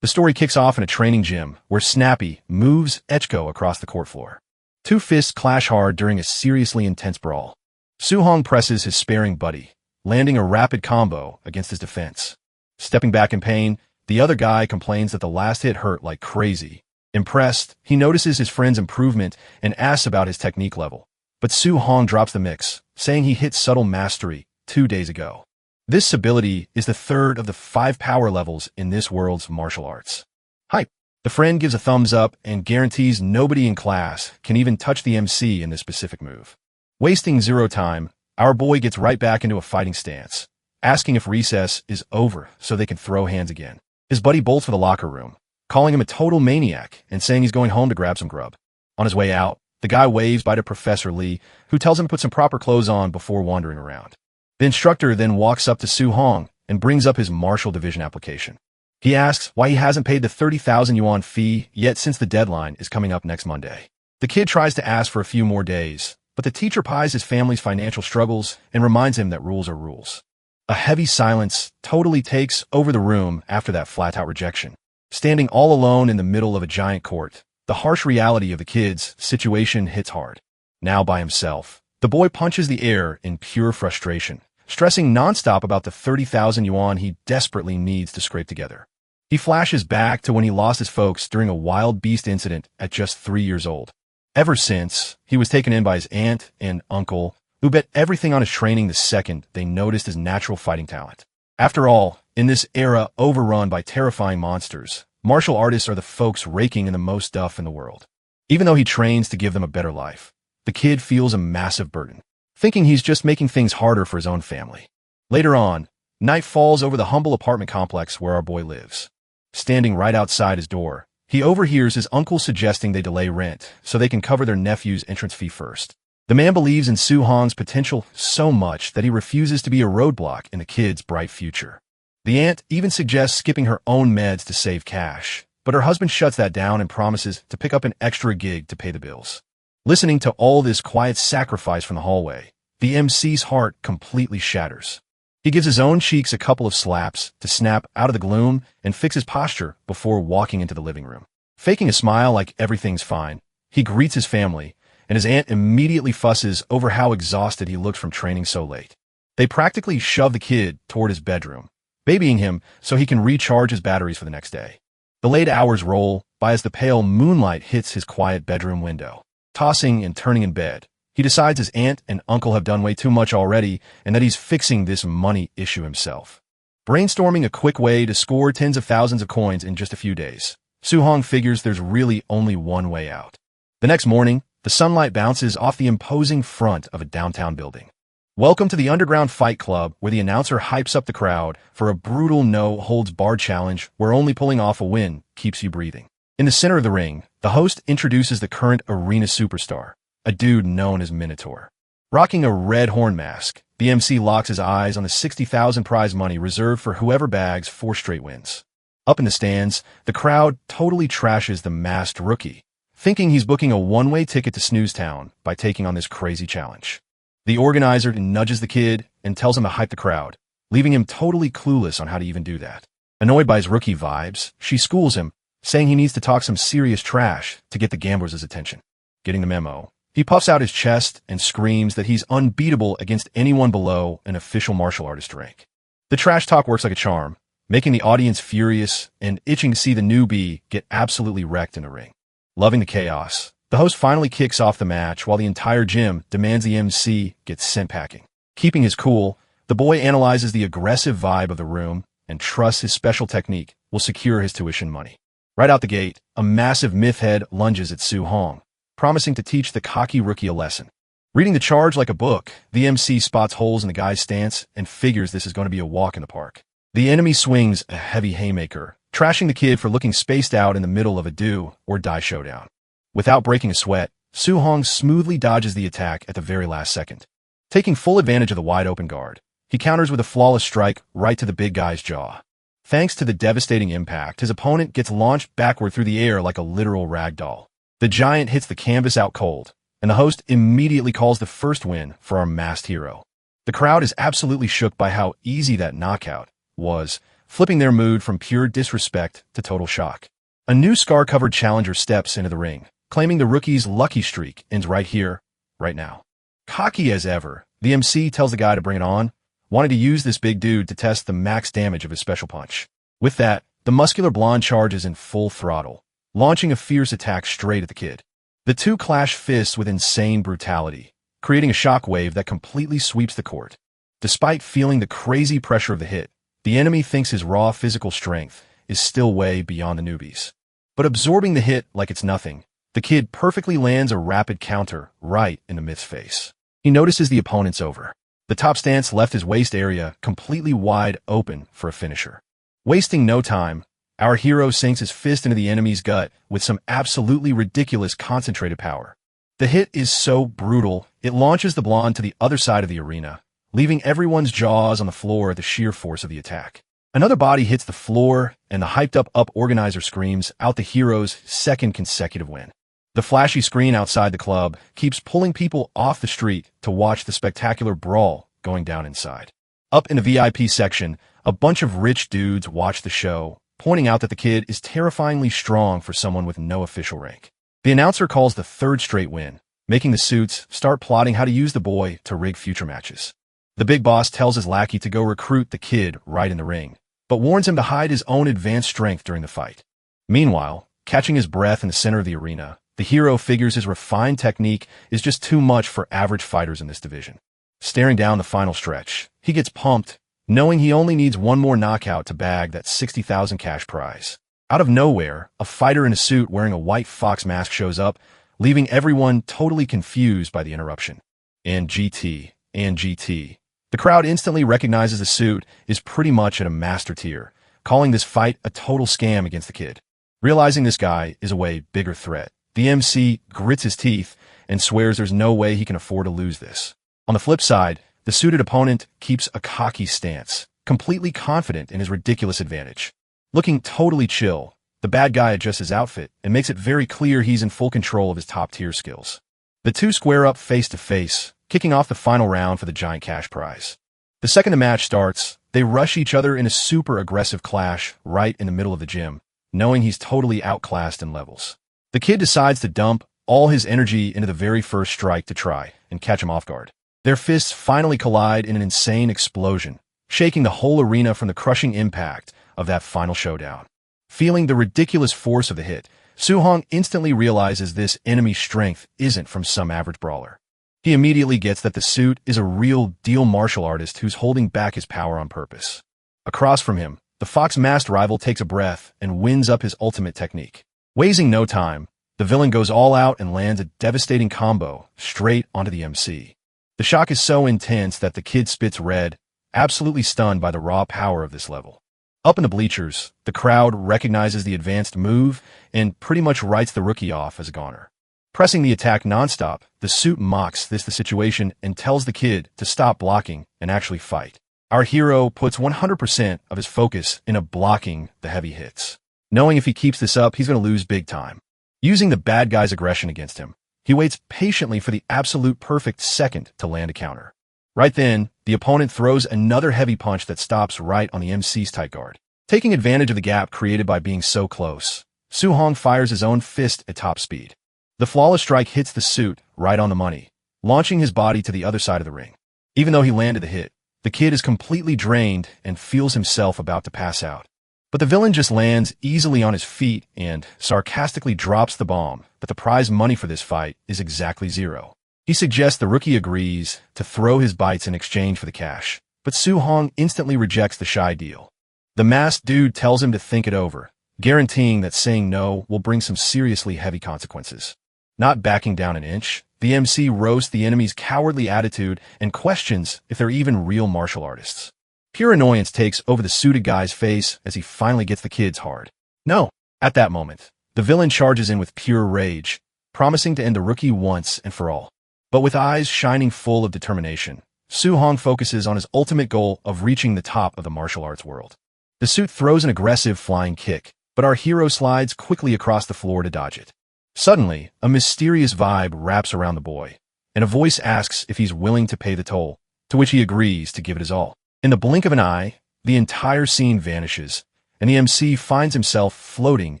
The story kicks off in a training gym where Snappy moves Echko across the court floor. Two fists clash hard during a seriously intense brawl. Su-hong presses his sparing buddy, landing a rapid combo against his defense. Stepping back in pain, the other guy complains that the last hit hurt like crazy. Impressed, he notices his friend's improvement and asks about his technique level. But Su-hong drops the mix, saying he hit subtle mastery 2 days ago. This ability is the third of the 5 power levels in this world's martial arts. Hype. The friend gives a thumbs up and guarantees nobody in class can even touch the MC in this specific move. Wasting zero time, our boy gets right back into a fighting stance, asking if recess is over so they can throw hands again. His buddy bolts for the locker room, calling him a total maniac and saying he's going home to grab some grub. On his way out, the guy waves bye to Professor Lee, who tells him to put some proper clothes on before wandering around. The instructor then walks up to Su-hong and brings up his martial division application. He asks why he hasn't paid the 30,000 yuan fee yet since the deadline is coming up next Monday. The kid tries to ask for a few more days, but the teacher pies his family's financial struggles and reminds him that rules are rules. A heavy silence totally takes over the room after that flat-out rejection. Standing all alone in the middle of a giant court, the harsh reality of the kid's situation hits hard. Now by himself, the boy punches the air in pure frustration, stressing nonstop about the 30,000 yuan he desperately needs to scrape together. He flashes back to when he lost his folks during a wild beast incident at just 3 years old. Ever since, he was taken in by his aunt and uncle, who bet everything on his training the second they noticed his natural fighting talent. After all, in this era overrun by terrifying monsters, martial artists are the folks raking in the most stuff in the world. Even though he trains to give them a better life, the kid feels a massive burden, thinking he's just making things harder for his own family. Later on, night falls over the humble apartment complex where our boy lives. Standing right outside his door, he overhears his uncle suggesting they delay rent so they can cover their nephew's entrance fee first. The man believes in Su-hong's potential so much that he refuses to be a roadblock in the kid's bright future. The aunt even suggests skipping her own meds to save cash, but her husband shuts that down and promises to pick up an extra gig to pay the bills. Listening to all this quiet sacrifice from the hallway, the MC's heart completely shatters. He gives his own cheeks a couple of slaps to snap out of the gloom and fix his posture before walking into the living room. Faking a smile like everything's fine, he greets his family, and his aunt immediately fusses over how exhausted he looks from training so late. They practically shove the kid toward his bedroom, babying him so he can recharge his batteries for the next day. The late hours roll by as the pale moonlight hits his quiet bedroom window. Tossing and turning in bed, he decides his aunt and uncle have done way too much already and that he's fixing this money issue himself. Brainstorming a quick way to score tens of thousands of coins in just a few days, Su-hong figures there's really only one way out. The next morning, the sunlight bounces off the imposing front of a downtown building. Welcome to the Underground Fight Club, where the announcer hypes up the crowd for a brutal no-holds-barred challenge where only pulling off a win keeps you breathing. In the center of the ring, the host introduces the current arena superstar, a dude known as Minotaur. Rocking a red horn mask, the MC locks his eyes on the 60,000 prize money reserved for whoever bags 4 straight wins. Up in the stands, the crowd totally trashes the masked rookie, thinking he's booking a one-way ticket to Snooze Town by taking on this crazy challenge. The organizer nudges the kid and tells him to hype the crowd, leaving him totally clueless on how to even do that. Annoyed by his rookie vibes, she schools him, saying he needs to talk some serious trash to get the gamblers' attention. Getting the memo, he puffs out his chest and screams that he's unbeatable against anyone below an official martial artist rank. The trash talk works like a charm, making the audience furious and itching to see the newbie get absolutely wrecked in a ring. Loving the chaos, the host finally kicks off the match while the entire gym demands the MC get sent packing. Keeping his cool, the boy analyzes the aggressive vibe of the room and trusts his special technique will secure his tuition money. Right out the gate, a massive myth head lunges at Su-hong, promising to teach the cocky rookie a lesson. Reading the charge like a book, the MC spots holes in the guy's stance and figures this is going to be a walk in the park. The enemy swings a heavy haymaker, trashing the kid for looking spaced out in the middle of a do or die showdown. Without breaking a sweat, Su-hong smoothly dodges the attack at the very last second. Taking full advantage of the wide-open guard, he counters with a flawless strike right to the big guy's jaw. Thanks to the devastating impact, his opponent gets launched backward through the air like a literal rag doll. The giant hits the canvas out cold, and the host immediately calls the first win for our masked hero. The crowd is absolutely shook by how easy that knockout was, flipping their mood from pure disrespect to total shock. A new scar-covered challenger steps into the ring, claiming the rookie's lucky streak ends right here, right now. Cocky as ever, the MC tells the guy to bring it on, wanting to use this big dude to test the max damage of his special punch. With that, the muscular blonde charges in full throttle, launching a fierce attack straight at the kid. The two clash fists with insane brutality, creating a shockwave that completely sweeps the court. Despite feeling the crazy pressure of the hit, the enemy thinks his raw physical strength is still way beyond the newbies. But absorbing the hit like it's nothing, the kid perfectly lands a rapid counter right in the myth's face. He notices the opponent's over. The top stance left his waist area completely wide open for a finisher. Wasting no time, our hero sinks his fist into the enemy's gut with some absolutely ridiculous concentrated power. The hit is so brutal, it launches the blonde to the other side of the arena, leaving everyone's jaws on the floor at the sheer force of the attack. Another body hits the floor, and the hyped-up organizer screams out the hero's second consecutive win. The flashy screen outside the club keeps pulling people off the street to watch the spectacular brawl going down inside. Up in the VIP section, a bunch of rich dudes watch the show, pointing out that the kid is terrifyingly strong for someone with no official rank. The announcer calls the third straight win, making the suits start plotting how to use the boy to rig future matches. The big boss tells his lackey to go recruit the kid right in the ring, but warns him to hide his own advanced strength during the fight. Meanwhile, catching his breath in the center of the arena, the hero figures his refined technique is just too much for average fighters in this division. Staring down the final stretch, he gets pumped, knowing he only needs one more knockout to bag that 60,000 cash prize. Out of nowhere, a fighter in a suit wearing a white fox mask shows up, leaving everyone totally confused by the interruption. And GT. The crowd instantly recognizes the suit is pretty much at a master tier, calling this fight a total scam against the kid. Realizing this guy is a way bigger threat, the MC grits his teeth and swears there's no way he can afford to lose this. On the flip side, the suited opponent keeps a cocky stance, completely confident in his ridiculous advantage. Looking totally chill, the bad guy adjusts his outfit and makes it very clear he's in full control of his top-tier skills. The two square up face-to-face, kicking off the final round for the giant cash prize. The second the match starts, they rush each other in a super aggressive clash right in the middle of the gym, knowing he's totally outclassed in levels. The kid decides to dump all his energy into the very first strike to try and catch him off guard. Their fists finally collide in an insane explosion, shaking the whole arena from the crushing impact of that final showdown. Feeling the ridiculous force of the hit, Suhong instantly realizes this enemy's strength isn't from some average brawler. He immediately gets that the suit is a real-deal martial artist who's holding back his power on purpose. Across from him, the fox-masked rival takes a breath and winds up his ultimate technique. Wasting no time, the villain goes all out and lands a devastating combo straight onto the MC. The shock is so intense that the kid spits red, absolutely stunned by the raw power of this level. Up in the bleachers, the crowd recognizes the advanced move and pretty much writes the rookie off as a goner. Pressing the attack nonstop, the suit mocks the situation and tells the kid to stop blocking and actually fight. Our hero puts 100% of his focus into blocking the heavy hits. Knowing if he keeps this up, he's going to lose big time. Using the bad guy's aggression against him, he waits patiently for the absolute perfect second to land a counter. Right then, the opponent throws another heavy punch that stops right on the MC's tight guard. Taking advantage of the gap created by being so close, Suhong fires his own fist at top speed. The flawless strike hits the suit right on the money, launching his body to the other side of the ring. Even though he landed the hit, the kid is completely drained and feels himself about to pass out. But the villain just lands easily on his feet and sarcastically drops the bomb that the prize money for this fight is exactly 0. He suggests the rookie agrees to throw his bites in exchange for the cash, but Suhong instantly rejects the shy deal. The masked dude tells him to think it over, guaranteeing that saying no will bring some seriously heavy consequences. Not backing down an inch, the MC roasts the enemy's cowardly attitude and questions if they're even real martial artists. Pure annoyance takes over the suited guy's face as he finally gets the kid's hard. No. At that moment, the villain charges in with pure rage, promising to end the rookie once and for all. But with eyes shining full of determination, Suhong focuses on his ultimate goal of reaching the top of the martial arts world. The suit throws an aggressive flying kick, but our hero slides quickly across the floor to dodge it. Suddenly, a mysterious vibe wraps around the boy, and a voice asks if he's willing to pay the toll, to which he agrees to give it his all. In the blink of an eye, the entire scene vanishes, and the MC finds himself floating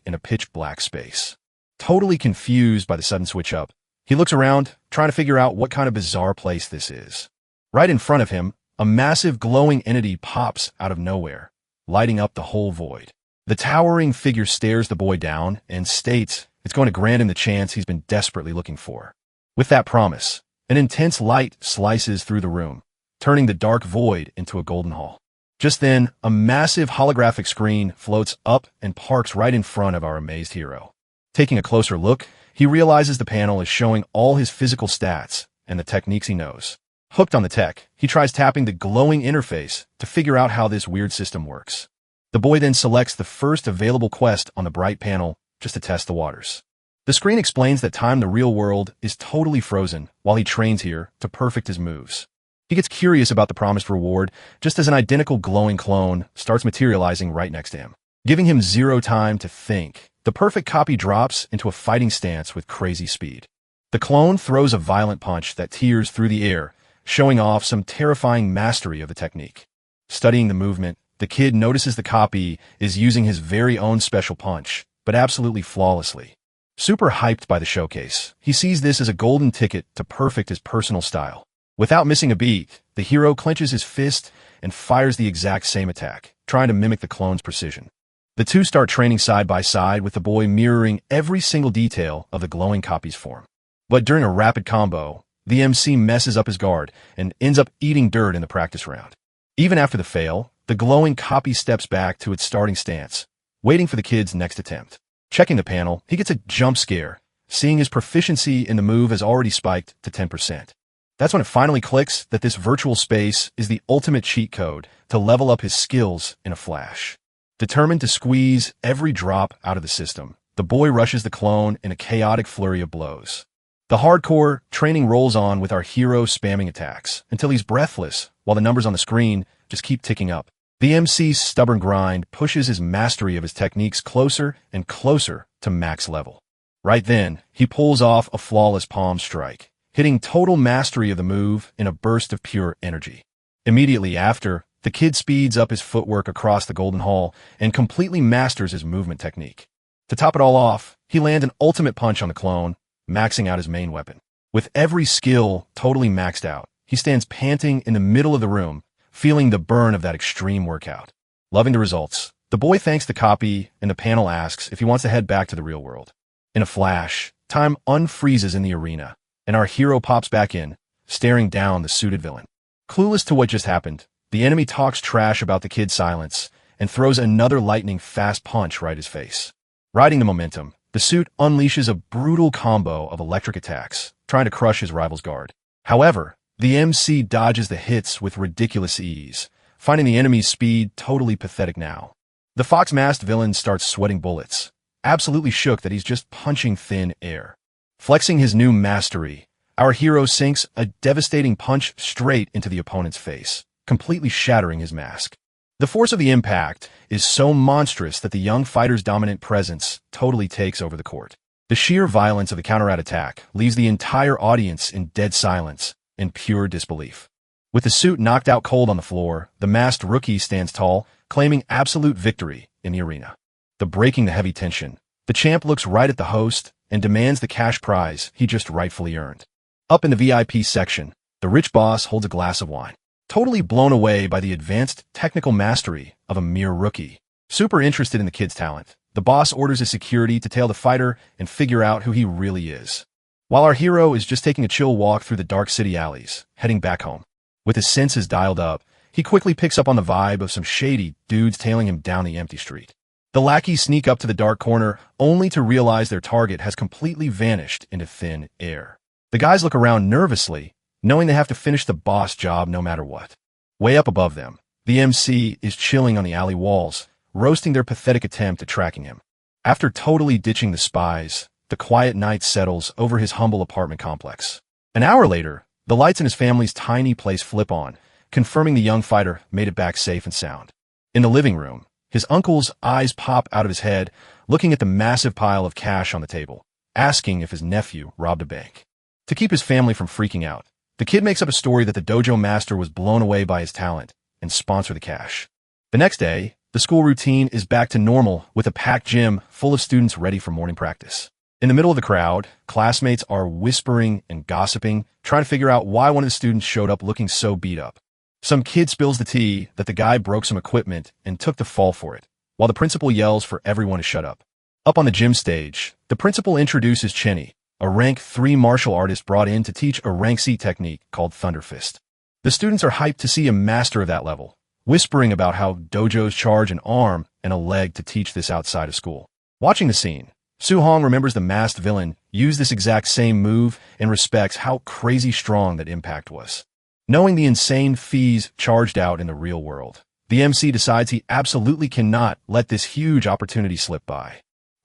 in a pitch-black space. Totally confused by the sudden switch-up, he looks around, trying to figure out what kind of bizarre place this is. Right in front of him, a massive glowing entity pops out of nowhere, lighting up the whole void. The towering figure stares the boy down and states it's going to grant him the chance he's been desperately looking for. With that promise, an intense light slices through the room, turning the dark void into a golden hall. Just then, a massive holographic screen floats up and parks right in front of our amazed hero. Taking a closer look, he realizes the panel is showing all his physical stats and the techniques he knows. Hooked on the tech, he tries tapping the glowing interface to figure out how this weird system works. The boy then selects the first available quest on the bright panel just to test the waters. The screen explains that time in the real world is totally frozen while he trains here to perfect his moves. He gets curious about the promised reward just as an identical glowing clone starts materializing right next to him. Giving him zero time to think, the perfect copy drops into a fighting stance with crazy speed. The clone throws a violent punch that tears through the air, showing off some terrifying mastery of the technique. Studying the movement, the kid notices the copy is using his very own special punch, but absolutely flawlessly. Super hyped by the showcase, he sees this as a golden ticket to perfect his personal style. Without missing a beat, the hero clenches his fist and fires the exact same attack, trying to mimic the clone's precision. The two start training side by side with the boy mirroring every single detail of the glowing copy's form. But during a rapid combo, the MC messes up his guard and ends up eating dirt in the practice round. Even after the fail, the glowing copy steps back to its starting stance, waiting for the kid's next attempt. Checking the panel, he gets a jump scare, seeing his proficiency in the move has already spiked to 10%. That's when it finally clicks that this virtual space is the ultimate cheat code to level up his skills in a flash. Determined to squeeze every drop out of the system, the boy rushes the clone in a chaotic flurry of blows. The hardcore training rolls on with our hero spamming attacks until he's breathless while the numbers on the screen just keep ticking up. The MC's stubborn grind pushes his mastery of his techniques closer and closer to max level. Right then, he pulls off a flawless palm strike, hitting total mastery of the move in a burst of pure energy. Immediately after, the kid speeds up his footwork across the Golden Hall and completely masters his movement technique. To top it all off, he lands an ultimate punch on the clone, maxing out his main weapon. With every skill totally maxed out, he stands panting in the middle of the room, feeling the burn of that extreme workout. Loving the results, the boy thanks the copy and the panel asks if he wants to head back to the real world. In a flash, time unfreezes in the arena, and our hero pops back in, staring down the suited villain. Clueless to what just happened, the enemy talks trash about the kid's silence and throws another lightning-fast punch right in his face. Riding the momentum, the suit unleashes a brutal combo of electric attacks, trying to crush his rival's guard. However, the MC dodges the hits with ridiculous ease, finding the enemy's speed totally pathetic now. The fox-masked villain starts sweating bullets, absolutely shook that he's just punching thin air. Flexing his new mastery, our hero sinks a devastating punch straight into the opponent's face, completely shattering his mask. The force of the impact is so monstrous that the young fighter's dominant presence totally takes over the court. The sheer violence of the counter-attack leaves the entire audience in dead silence and pure disbelief. With the suit knocked out cold on the floor, the masked rookie stands tall, claiming absolute victory in the arena. Breaking the heavy tension, the champ looks right at the host and demands the cash prize he just rightfully earned. Up in the VIP section, the rich boss holds a glass of wine, totally blown away by the advanced technical mastery of a mere rookie. Super interested in the kid's talent, the boss orders his security to tail the fighter and figure out who he really is. While our hero is just taking a chill walk through the dark city alleys, heading back home. With his senses dialed up, he quickly picks up on the vibe of some shady dudes tailing him down the empty street. The lackeys sneak up to the dark corner, only to realize their target has completely vanished into thin air. The guys look around nervously, knowing they have to finish the boss job no matter what. Way up above them, the MC is chilling on the alley walls, roasting their pathetic attempt at tracking him. After totally ditching the spies, the quiet night settles over his humble apartment complex. An hour later, the lights in his family's tiny place flip on, confirming the young fighter made it back safe and sound. In the living room, his uncle's eyes pop out of his head, looking at the massive pile of cash on the table, asking if his nephew robbed a bank. To keep his family from freaking out, the kid makes up a story that the dojo master was blown away by his talent and sponsored the cash. The next day, the school routine is back to normal with a packed gym full of students ready for morning practice. In the middle of the crowd, classmates are whispering and gossiping, trying to figure out why one of the students showed up looking so beat up. Some kid spills the tea that the guy broke some equipment and took the fall for it, while the principal yells for everyone to shut up. Up on the gym stage, the principal introduces Chenny, a rank 3 martial artist brought in to teach a rank C technique called Thunder Fist. The students are hyped to see a master of that level, whispering about how dojos charge an arm and a leg to teach this outside of school. Watching the scene, Su-hong remembers the masked villain used this exact same move and respects how crazy strong that impact was. Knowing the insane fees charged out in the real world, the MC decides he absolutely cannot let this huge opportunity slip by.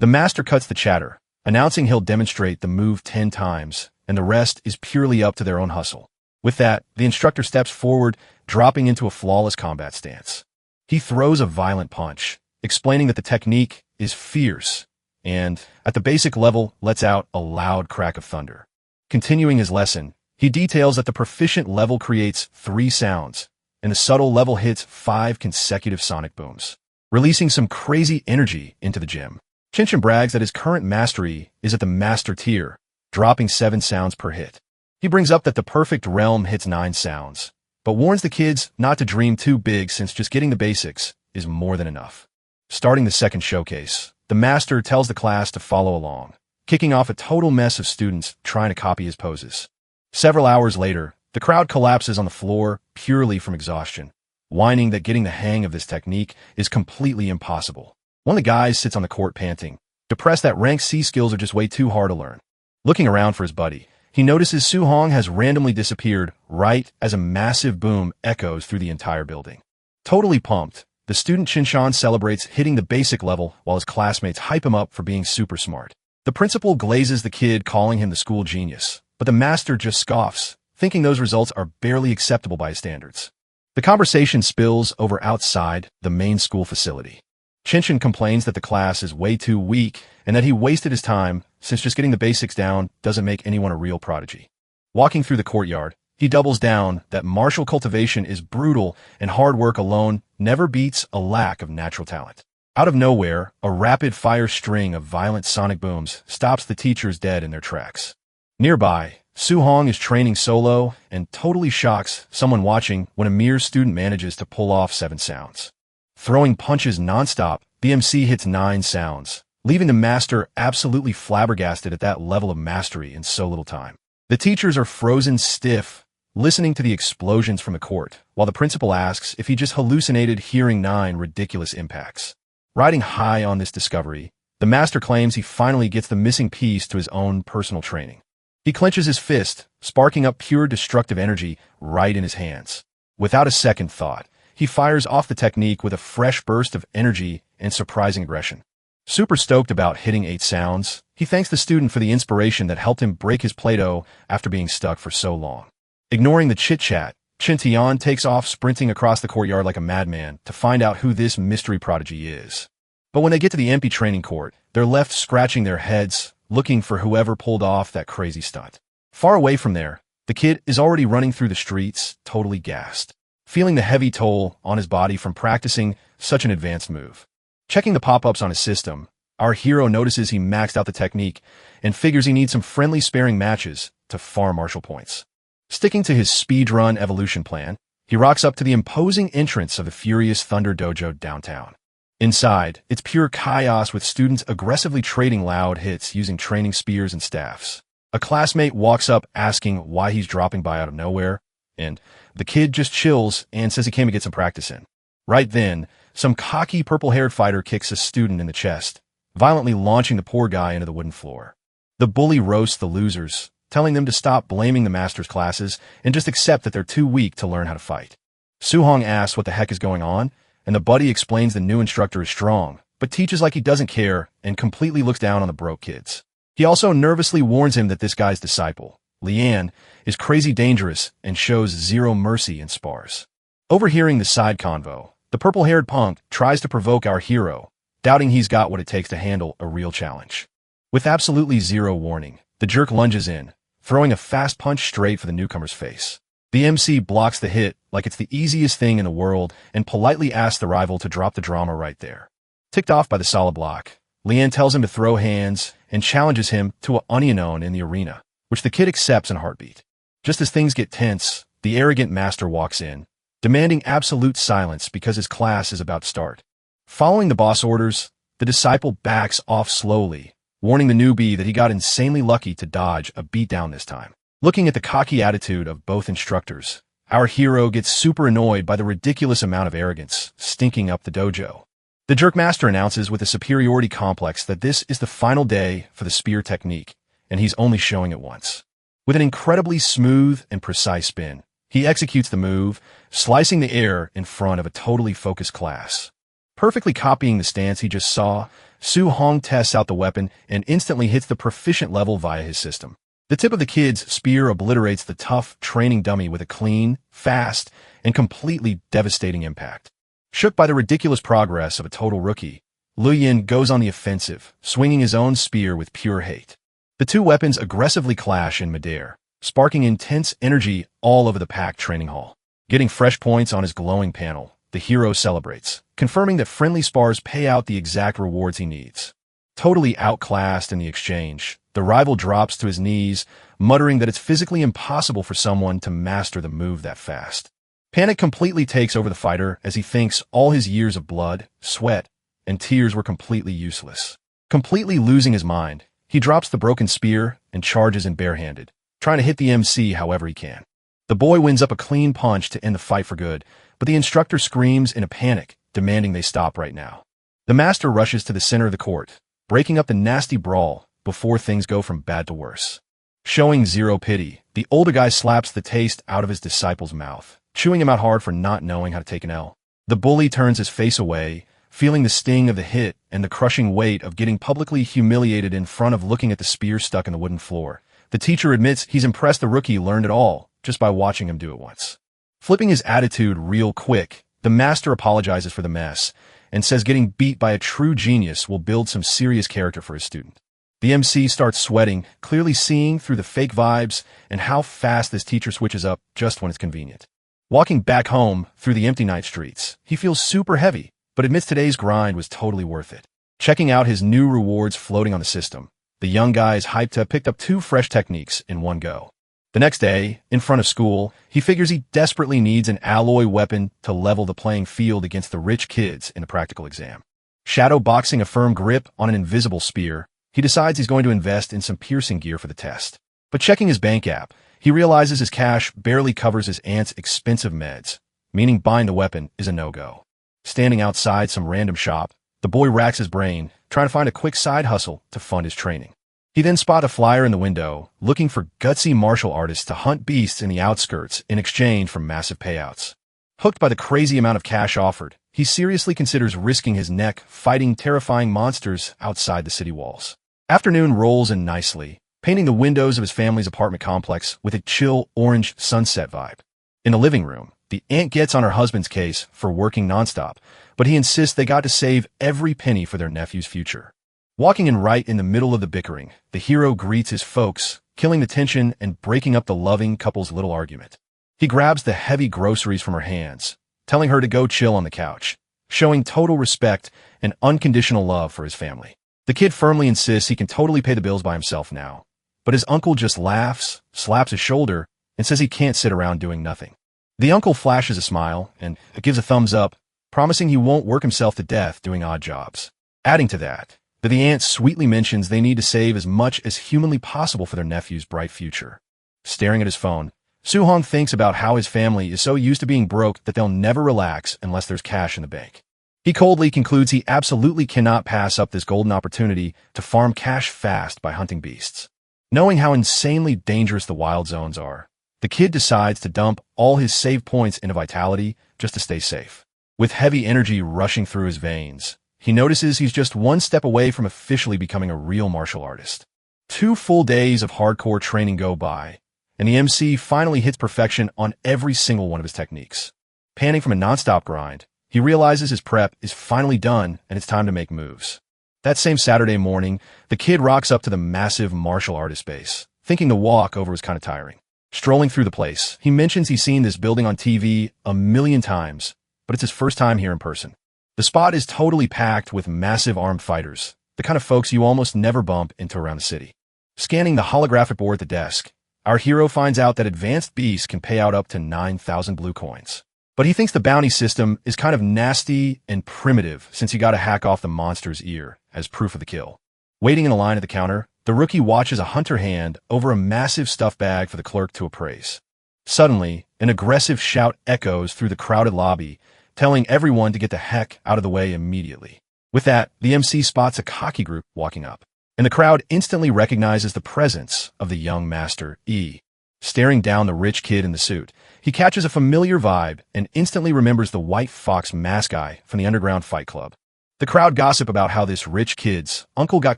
The master cuts the chatter, announcing he'll demonstrate the move 10 times, and the rest is purely up to their own hustle. With that, the instructor steps forward, dropping into a flawless combat stance. He throws a violent punch, explaining that the technique is fierce, and, at the basic level, lets out a loud crack of thunder. Continuing his lesson, he details that the proficient level creates 3 sounds, and the subtle level hits 5 consecutive sonic booms, releasing some crazy energy into the gym. Chinchin brags that his current mastery is at the master tier, dropping 7 sounds per hit. He brings up that the perfect realm hits 9 sounds, but warns the kids not to dream too big since just getting the basics is more than enough. Starting the second showcase, the master tells the class to follow along, kicking off a total mess of students trying to copy his poses. Several hours later, the crowd collapses on the floor purely from exhaustion, whining that getting the hang of this technique is completely impossible. One of the guys sits on the court panting, depressed that rank C skills are just way too hard to learn. Looking around for his buddy, he notices Su-hong has randomly disappeared right as a massive boom echoes through the entire building. Totally pumped, the student Chinshan celebrates hitting the basic level while his classmates hype him up for being super smart. The principal glazes the kid, calling him the school genius, but the master just scoffs, thinking those results are barely acceptable by his standards. The conversation spills over outside the main school facility. Chinchin complains that the class is way too weak and that he wasted his time since just getting the basics down doesn't make anyone a real prodigy. Walking through the courtyard, he doubles down that martial cultivation is brutal and hard work alone never beats a lack of natural talent. Out of nowhere, a rapid-fire string of violent sonic booms stops the teachers dead in their tracks. Nearby, Su-hong is training solo and totally shocks someone watching when a mere student manages to pull off 7 sounds. Throwing punches nonstop, the MC hits 9 sounds, leaving the master absolutely flabbergasted at that level of mastery in so little time. The teachers are frozen stiff, listening to the explosions from the court, while the principal asks if he just hallucinated hearing 9 ridiculous impacts. Riding high on this discovery, the master claims he finally gets the missing piece to his own personal training. He clenches his fist, sparking up pure destructive energy right in his hands. Without a second thought, he fires off the technique with a fresh burst of energy and surprising aggression. Super stoked about hitting 8 sounds, he thanks the student for the inspiration that helped him break his Play-Doh after being stuck for so long. Ignoring the chit-chat, Chen Tian takes off sprinting across the courtyard like a madman to find out who this mystery prodigy is. But when they get to the empty training court, they're left scratching their heads, looking for whoever pulled off that crazy stunt. Far away from there, the kid is already running through the streets, totally gassed, feeling the heavy toll on his body from practicing such an advanced move. Checking the pop-ups on his system, our hero notices he maxed out the technique and figures he needs some friendly sparring matches to farm martial points. Sticking to his speedrun evolution plan, he rocks up to the imposing entrance of the Furious Thunder Dojo downtown. Inside, it's pure chaos with students aggressively trading loud hits using training spears and staffs. A classmate walks up asking why he's dropping by out of nowhere, and the kid just chills and says he came to get some practice in. Right then, some cocky purple-haired fighter kicks a student in the chest, violently launching the poor guy into the wooden floor. The bully roasts the losers, telling them to stop blaming the master's classes and just accept that they're too weak to learn how to fight. Su-hong asks what the heck is going on, and the buddy explains the new instructor is strong, but teaches like he doesn't care and completely looks down on the broke kids. He also nervously warns him that this guy's disciple, Lian, is crazy dangerous and shows zero mercy in spars. Overhearing the side convo, the purple-haired punk tries to provoke our hero, doubting he's got what it takes to handle a real challenge. With absolutely zero warning, the jerk lunges in, throwing a fast punch straight for the newcomer's face. The MC blocks the hit like it's the easiest thing in the world and politely asks the rival to drop the drama right there. Ticked off by the solid block, Lian tells him to throw hands and challenges him to an onion in the arena, which the kid accepts in a heartbeat. Just as things get tense, the arrogant master walks in, demanding absolute silence because his class is about to start. Following the boss orders, the disciple backs off slowly, warning the newbie that he got insanely lucky to dodge a beatdown this time. Looking at the cocky attitude of both instructors, our hero gets super annoyed by the ridiculous amount of arrogance stinking up the dojo. The jerk master announces with a superiority complex that this is the final day for the spear technique, and he's only showing it once. With an incredibly smooth and precise spin, he executes the move, slicing the air in front of a totally focused class. Perfectly copying the stance he just saw, Su Hong tests out the weapon and instantly hits the proficient level via his system. The tip of the kid's spear obliterates the tough training dummy with a clean, fast, and completely devastating impact. Shook by the ridiculous progress of a total rookie, Lu Yin goes on the offensive, swinging his own spear with pure hate. The two weapons aggressively clash in midair, sparking intense energy all over the packed training hall. Getting fresh points on his glowing panel, the hero celebrates, confirming that friendly spars pay out the exact rewards he needs. Totally outclassed in the exchange, the rival drops to his knees, muttering that it's physically impossible for someone to master the move that fast. Panic completely takes over the fighter as he thinks all his years of blood, sweat, and tears were completely useless. Completely losing his mind, he drops the broken spear and charges in barehanded, trying to hit the MC however he can. The boy wins up a clean punch to end the fight for good, but the instructor screams in a panic, demanding they stop right now. The master rushes to the center of the court, breaking up the nasty brawl before things go from bad to worse. Showing zero pity, the older guy slaps the taste out of his disciple's mouth, chewing him out hard for not knowing how to take an L. The bully turns his face away, feeling the sting of the hit and the crushing weight of getting publicly humiliated in front of looking at the spear stuck in the wooden floor. The teacher admits he's impressed the rookie learned it all just by watching him do it once. Flipping his attitude real quick, the master apologizes for the mess and says getting beat by a true genius will build some serious character for his student. The MC starts sweating, clearly seeing through the fake vibes and how fast this teacher switches up just when it's convenient. Walking back home through the empty night streets, he feels super heavy, but admits today's grind was totally worth it. Checking out his new rewards floating on the system, the young guy is hyped to have picked up 2 fresh techniques in one go. The next day, in front of school, he figures he desperately needs an alloy weapon to level the playing field against the rich kids in the practical exam. Shadow boxing a firm grip on an invisible spear, he decides he's going to invest in some piercing gear for the test. But checking his bank app, he realizes his cash barely covers his aunt's expensive meds, meaning buying the weapon is a no-go. Standing outside some random shop, the boy racks his brain, trying to find a quick side hustle to fund his training. He then spots a flyer in the window, looking for gutsy martial artists to hunt beasts in the outskirts in exchange for massive payouts. Hooked by the crazy amount of cash offered, he seriously considers risking his neck fighting terrifying monsters outside the city walls. Afternoon rolls in nicely, painting the windows of his family's apartment complex with a chill orange sunset vibe. In the living room, the aunt gets on her husband's case for working nonstop, but he insists they got to save every penny for their nephew's future. Walking in right in the middle of the bickering, the hero greets his folks, killing the tension and breaking up the loving couple's little argument. He grabs the heavy groceries from her hands, telling her to go chill on the couch, showing total respect and unconditional love for his family. The kid firmly insists he can totally pay the bills by himself now, but his uncle just laughs, slaps his shoulder, and says he can't sit around doing nothing. The uncle flashes a smile and gives a thumbs up, promising he won't work himself to death doing odd jobs. Adding to that, the aunt sweetly mentions they need to save as much as humanly possible for their nephew's bright future. Staring at his phone, Su-hong thinks about how his family is so used to being broke that they'll never relax unless there's cash in the bank. He coldly concludes he absolutely cannot pass up this golden opportunity to farm cash fast by hunting beasts. Knowing how insanely dangerous the wild zones are, the kid decides to dump all his save points into vitality just to stay safe. With heavy energy rushing through his veins, he notices he's just one step away from officially becoming a real martial artist. 2 full days of hardcore training go by, and the MC finally hits perfection on every single one of his techniques. Panting from a nonstop grind, he realizes his prep is finally done and it's time to make moves. That same Saturday morning, the kid rocks up to the massive martial artist base, thinking the walk over was kind of tiring. Strolling through the place, he mentions he's seen this building on TV a million times, but it's his first time here in person. The spot is totally packed with massive armed fighters, the kind of folks you almost never bump into around the city. Scanning the holographic board at the desk, our hero finds out that advanced beasts can pay out up to 9,000 blue coins. But he thinks the bounty system is kind of nasty and primitive since he got to hack off the monster's ear as proof of the kill. Waiting in a line at the counter, the rookie watches a hunter hand over a massive stuff bag for the clerk to appraise. Suddenly, an aggressive shout echoes through the crowded lobby, telling everyone to get the heck out of the way immediately. With that, the MC spots a cocky group walking up, and the crowd instantly recognizes the presence of the young Master E. Staring down the rich kid in the suit, he catches a familiar vibe and instantly remembers the White Fox mask guy from the underground fight club. The crowd gossip about how this rich kid's uncle got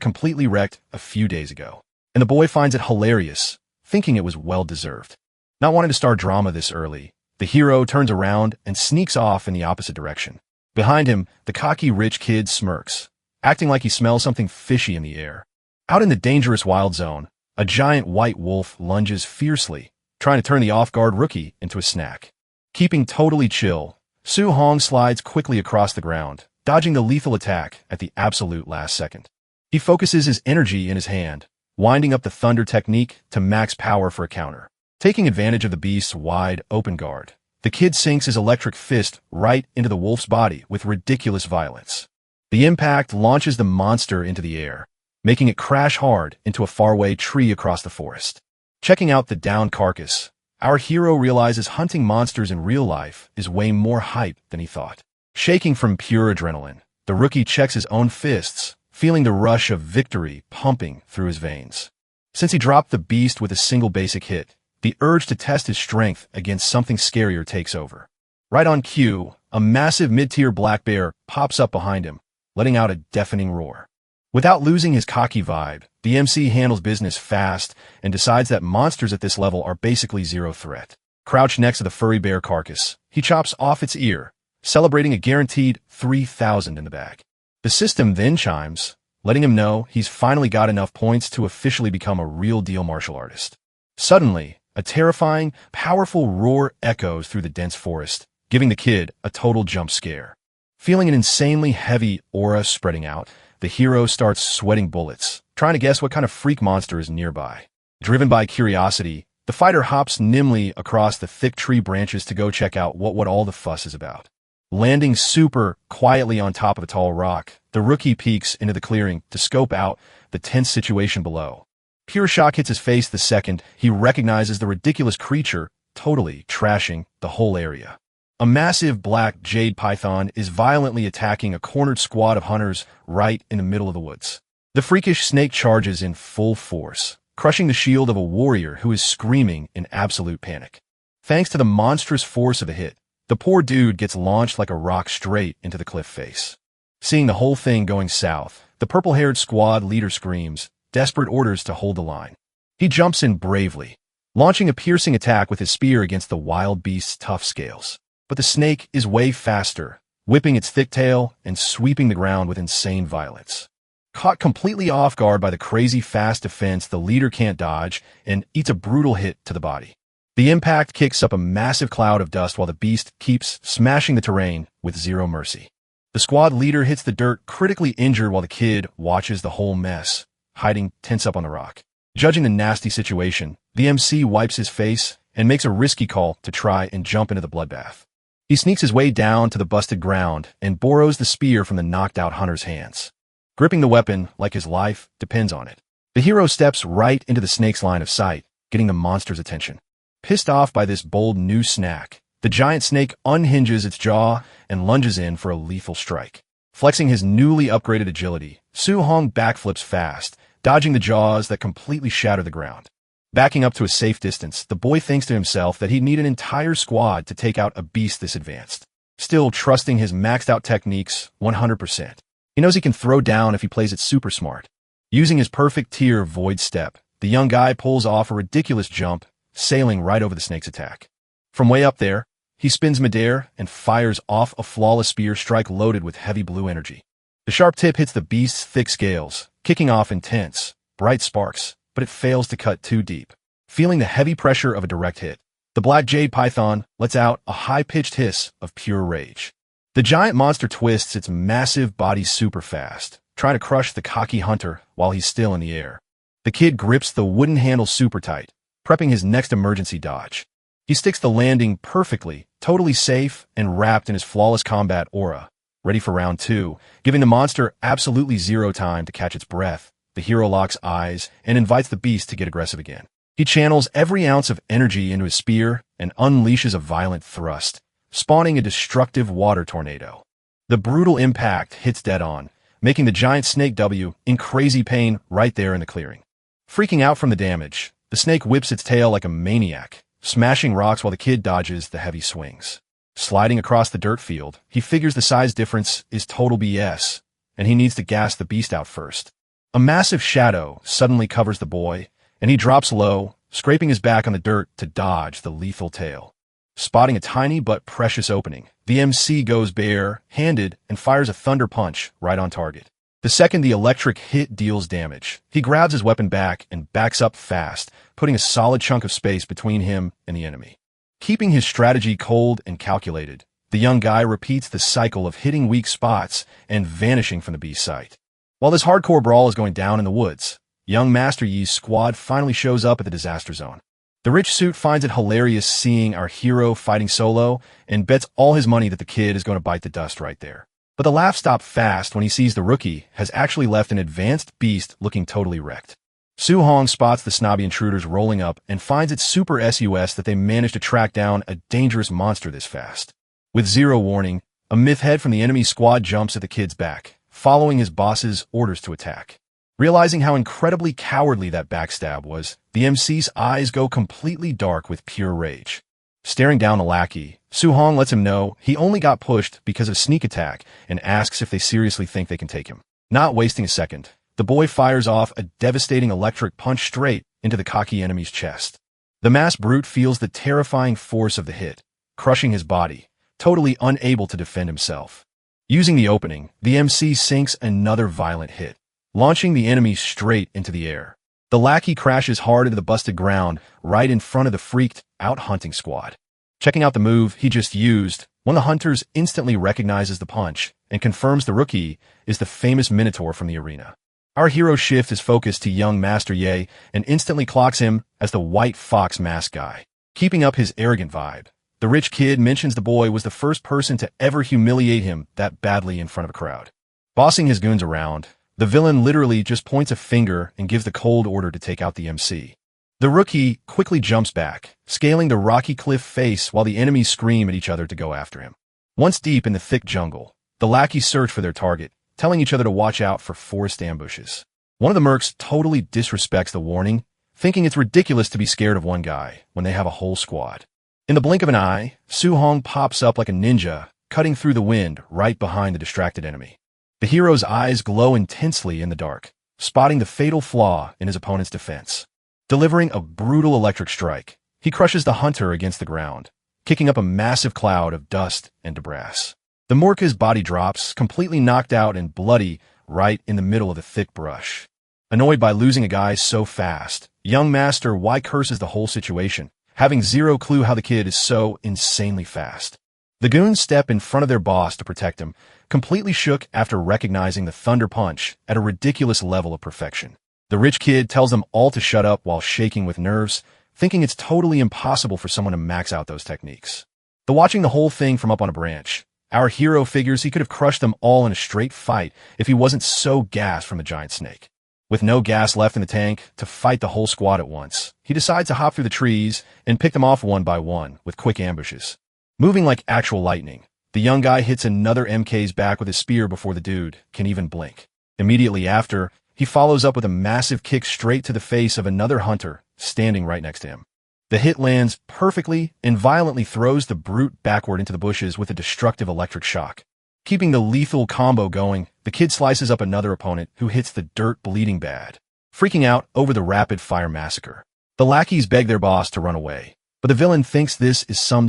completely wrecked a few days ago, and the boy finds it hilarious, thinking it was well-deserved. Not wanting to start drama this early, the hero turns around and sneaks off in the opposite direction. Behind him, the cocky rich kid smirks, acting like he smells something fishy in the air. Out in the dangerous wild zone, a giant white wolf lunges fiercely, trying to turn the off-guard rookie into a snack. Keeping totally chill, Su Hong slides quickly across the ground, dodging the lethal attack at the absolute last second. He focuses his energy in his hand, winding up the thunder technique to max power for a counter. Taking advantage of the beast's wide, open guard, the kid sinks his electric fist right into the wolf's body with ridiculous violence. The impact launches the monster into the air, making it crash hard into a faraway tree across the forest. Checking out the downed carcass, our hero realizes hunting monsters in real life is way more hype than he thought. Shaking from pure adrenaline, the rookie checks his own fists, feeling the rush of victory pumping through his veins. Since he dropped the beast with a single basic hit, the urge to test his strength against something scarier takes over. Right on cue, a massive mid-tier black bear pops up behind him, letting out a deafening roar. Without losing his cocky vibe, the MC handles business fast and decides that monsters at this level are basically zero threat. Crouched next to the furry bear carcass, he chops off its ear, celebrating a guaranteed 3,000 in the bag. The system then chimes, letting him know he's finally got enough points to officially become a real-deal martial artist. Suddenly, a terrifying, powerful roar echoes through the dense forest, giving the kid a total jump scare. Feeling an insanely heavy aura spreading out, the hero starts sweating bullets, trying to guess what kind of freak monster is nearby. Driven by curiosity, the fighter hops nimbly across the thick tree branches to go check out what all the fuss is about. Landing super quietly on top of a tall rock, the rookie peeks into the clearing to scope out the tense situation below. Pure shock hits his face the second he recognizes the ridiculous creature totally trashing the whole area. A massive black jade python is violently attacking a cornered squad of hunters right in the middle of the woods. The freakish snake charges in full force, crushing the shield of a warrior who is screaming in absolute panic. Thanks to the monstrous force of the hit, the poor dude gets launched like a rock straight into the cliff face. Seeing the whole thing going south, the purple-haired squad leader screams, desperate orders to hold the line. He jumps in bravely, launching a piercing attack with his spear against the wild beast's tough scales. But the snake is way faster, whipping its thick tail and sweeping the ground with insane violence. Caught completely off guard by the crazy fast defense, the leader can't dodge and eats a brutal hit to the body. The impact kicks up a massive cloud of dust while the beast keeps smashing the terrain with zero mercy. The squad leader hits the dirt, critically injured, while the kid watches the whole mess, hiding tense up on the rock. Judging the nasty situation, the MC wipes his face and makes a risky call to try and jump into the bloodbath. He sneaks his way down to the busted ground and borrows the spear from the knocked-out hunter's hands, gripping the weapon like his life depends on it. The hero steps right into the snake's line of sight, getting the monster's attention. Pissed off by this bold new snack, the giant snake unhinges its jaw and lunges in for a lethal strike. Flexing his newly upgraded agility, Su Hong backflips fast, dodging the jaws that completely shatter the ground. Backing up to a safe distance, the boy thinks to himself that he'd need an entire squad to take out a beast this advanced. Still trusting his maxed-out techniques 100%. He knows he can throw down if he plays it super smart. Using his perfect tier void step, the young guy pulls off a ridiculous jump, sailing right over the snake's attack. From way up there, he spins midair and fires off a flawless spear strike loaded with heavy blue energy. The sharp tip hits the beast's thick scales, kicking off intense, bright sparks, but it fails to cut too deep. feeling the heavy pressure of a direct hit. The black jade python lets out a high-pitched hiss of pure rage. The giant monster twists its massive body super fast, trying to crush the cocky hunter while he's still in the air. The kid grips the wooden handle super tight, prepping his next emergency dodge. He sticks the landing perfectly, totally safe and wrapped in his flawless combat aura. Ready for round 2, giving the monster absolutely zero time to catch its breath. The hero locks eyes and invites the beast to get aggressive again. He channels every ounce of energy into his spear and unleashes a violent thrust, spawning a destructive water tornado. The brutal impact hits dead on, making the giant snake W in crazy pain right there in the clearing. Freaking out from the damage, the snake whips its tail like a maniac, smashing rocks while the kid dodges the heavy swings. Sliding across the dirt field, he figures the size difference is total BS, and he needs to gas the beast out first. A massive shadow suddenly covers the boy, and he drops low, scraping his back on the dirt to dodge the lethal tail. Spotting a tiny but precious opening, the MC goes bare-handed and fires a thunder punch right on target. The second the electric hit deals damage, he grabs his weapon back and backs up fast, putting a solid chunk of space between him and the enemy. Keeping his strategy cold and calculated, the young guy repeats the cycle of hitting weak spots and vanishing from the beast's sight. While this hardcore brawl is going down in the woods, young Master Yi's squad finally shows up at the disaster zone. The rich suit finds it hilarious seeing our hero fighting solo and bets all his money that the kid is going to bite the dust right there. But the laughs stop fast when he sees the rookie has actually left an advanced beast looking totally wrecked. Su Hong spots the snobby intruders rolling up and finds it super sus that they managed to track down a dangerous monster this fast. With zero warning, a myth head from the enemy squad jumps at the kid's back, following his boss's orders to attack. Realizing how incredibly cowardly that backstab was, the MC's eyes go completely dark with pure rage. Staring down the lackey, Su Hong lets him know he only got pushed because of sneak attack and asks if they seriously think they can take him. Not wasting a second, the boy fires off a devastating electric punch straight into the cocky enemy's chest. The masked brute feels the terrifying force of the hit, crushing his body, totally unable to defend himself. Using the opening, the MC sinks another violent hit, launching the enemy straight into the air. The lackey crashes hard into the busted ground right in front of the freaked-out hunting squad. Checking out the move he just used, one of the hunters instantly recognizes the punch and confirms the rookie is the famous Minotaur from the arena. Our hero shifts his focus to young Master Yi and instantly clocks him as the White Fox mask guy. Keeping up his arrogant vibe, the rich kid mentions the boy was the first person to ever humiliate him that badly in front of a crowd. Bossing his goons around, the villain literally just points a finger and gives the cold order to take out the MC. The rookie quickly jumps back, scaling the rocky cliff face while the enemies scream at each other to go after him. Once deep in the thick jungle, the lackeys search for their target, telling each other to watch out for forest ambushes. One of the mercs totally disrespects the warning, thinking it's ridiculous to be scared of one guy when they have a whole squad. In the blink of an eye, Su Hong pops up like a ninja, cutting through the wind right behind the distracted enemy. The hero's eyes glow intensely in the dark, spotting the fatal flaw in his opponent's defense. Delivering a brutal electric strike, he crushes the hunter against the ground, kicking up a massive cloud of dust and debris. The Morka's body drops, completely knocked out and bloody, right in the middle of the thick brush. Annoyed by losing a guy so fast, young Master Yi curses the whole situation, having zero clue how the kid is so insanely fast. The goons step in front of their boss to protect him, completely shook after recognizing the thunder punch at a ridiculous level of perfection. The rich kid tells them all to shut up while shaking with nerves, thinking it's totally impossible for someone to max out those techniques. Watching the whole thing from up on a branch, our hero figures he could have crushed them all in a straight fight if he wasn't so gassed from the giant snake. With no gas left in the tank to fight the whole squad at once, he decides to hop through the trees and pick them off one by one with quick ambushes. Moving like actual lightning, the young guy hits another MK's back with his spear before the dude can even blink. Immediately after, he follows up with a massive kick straight to the face of another hunter standing right next to him. The hit lands perfectly and violently throws the brute backward into the bushes with a destructive electric shock. Keeping the lethal combo going, the kid slices up another opponent who hits the dirt bleeding bad, freaking out over the rapid-fire massacre. The lackeys beg their boss to run away, but the villain thinks this is some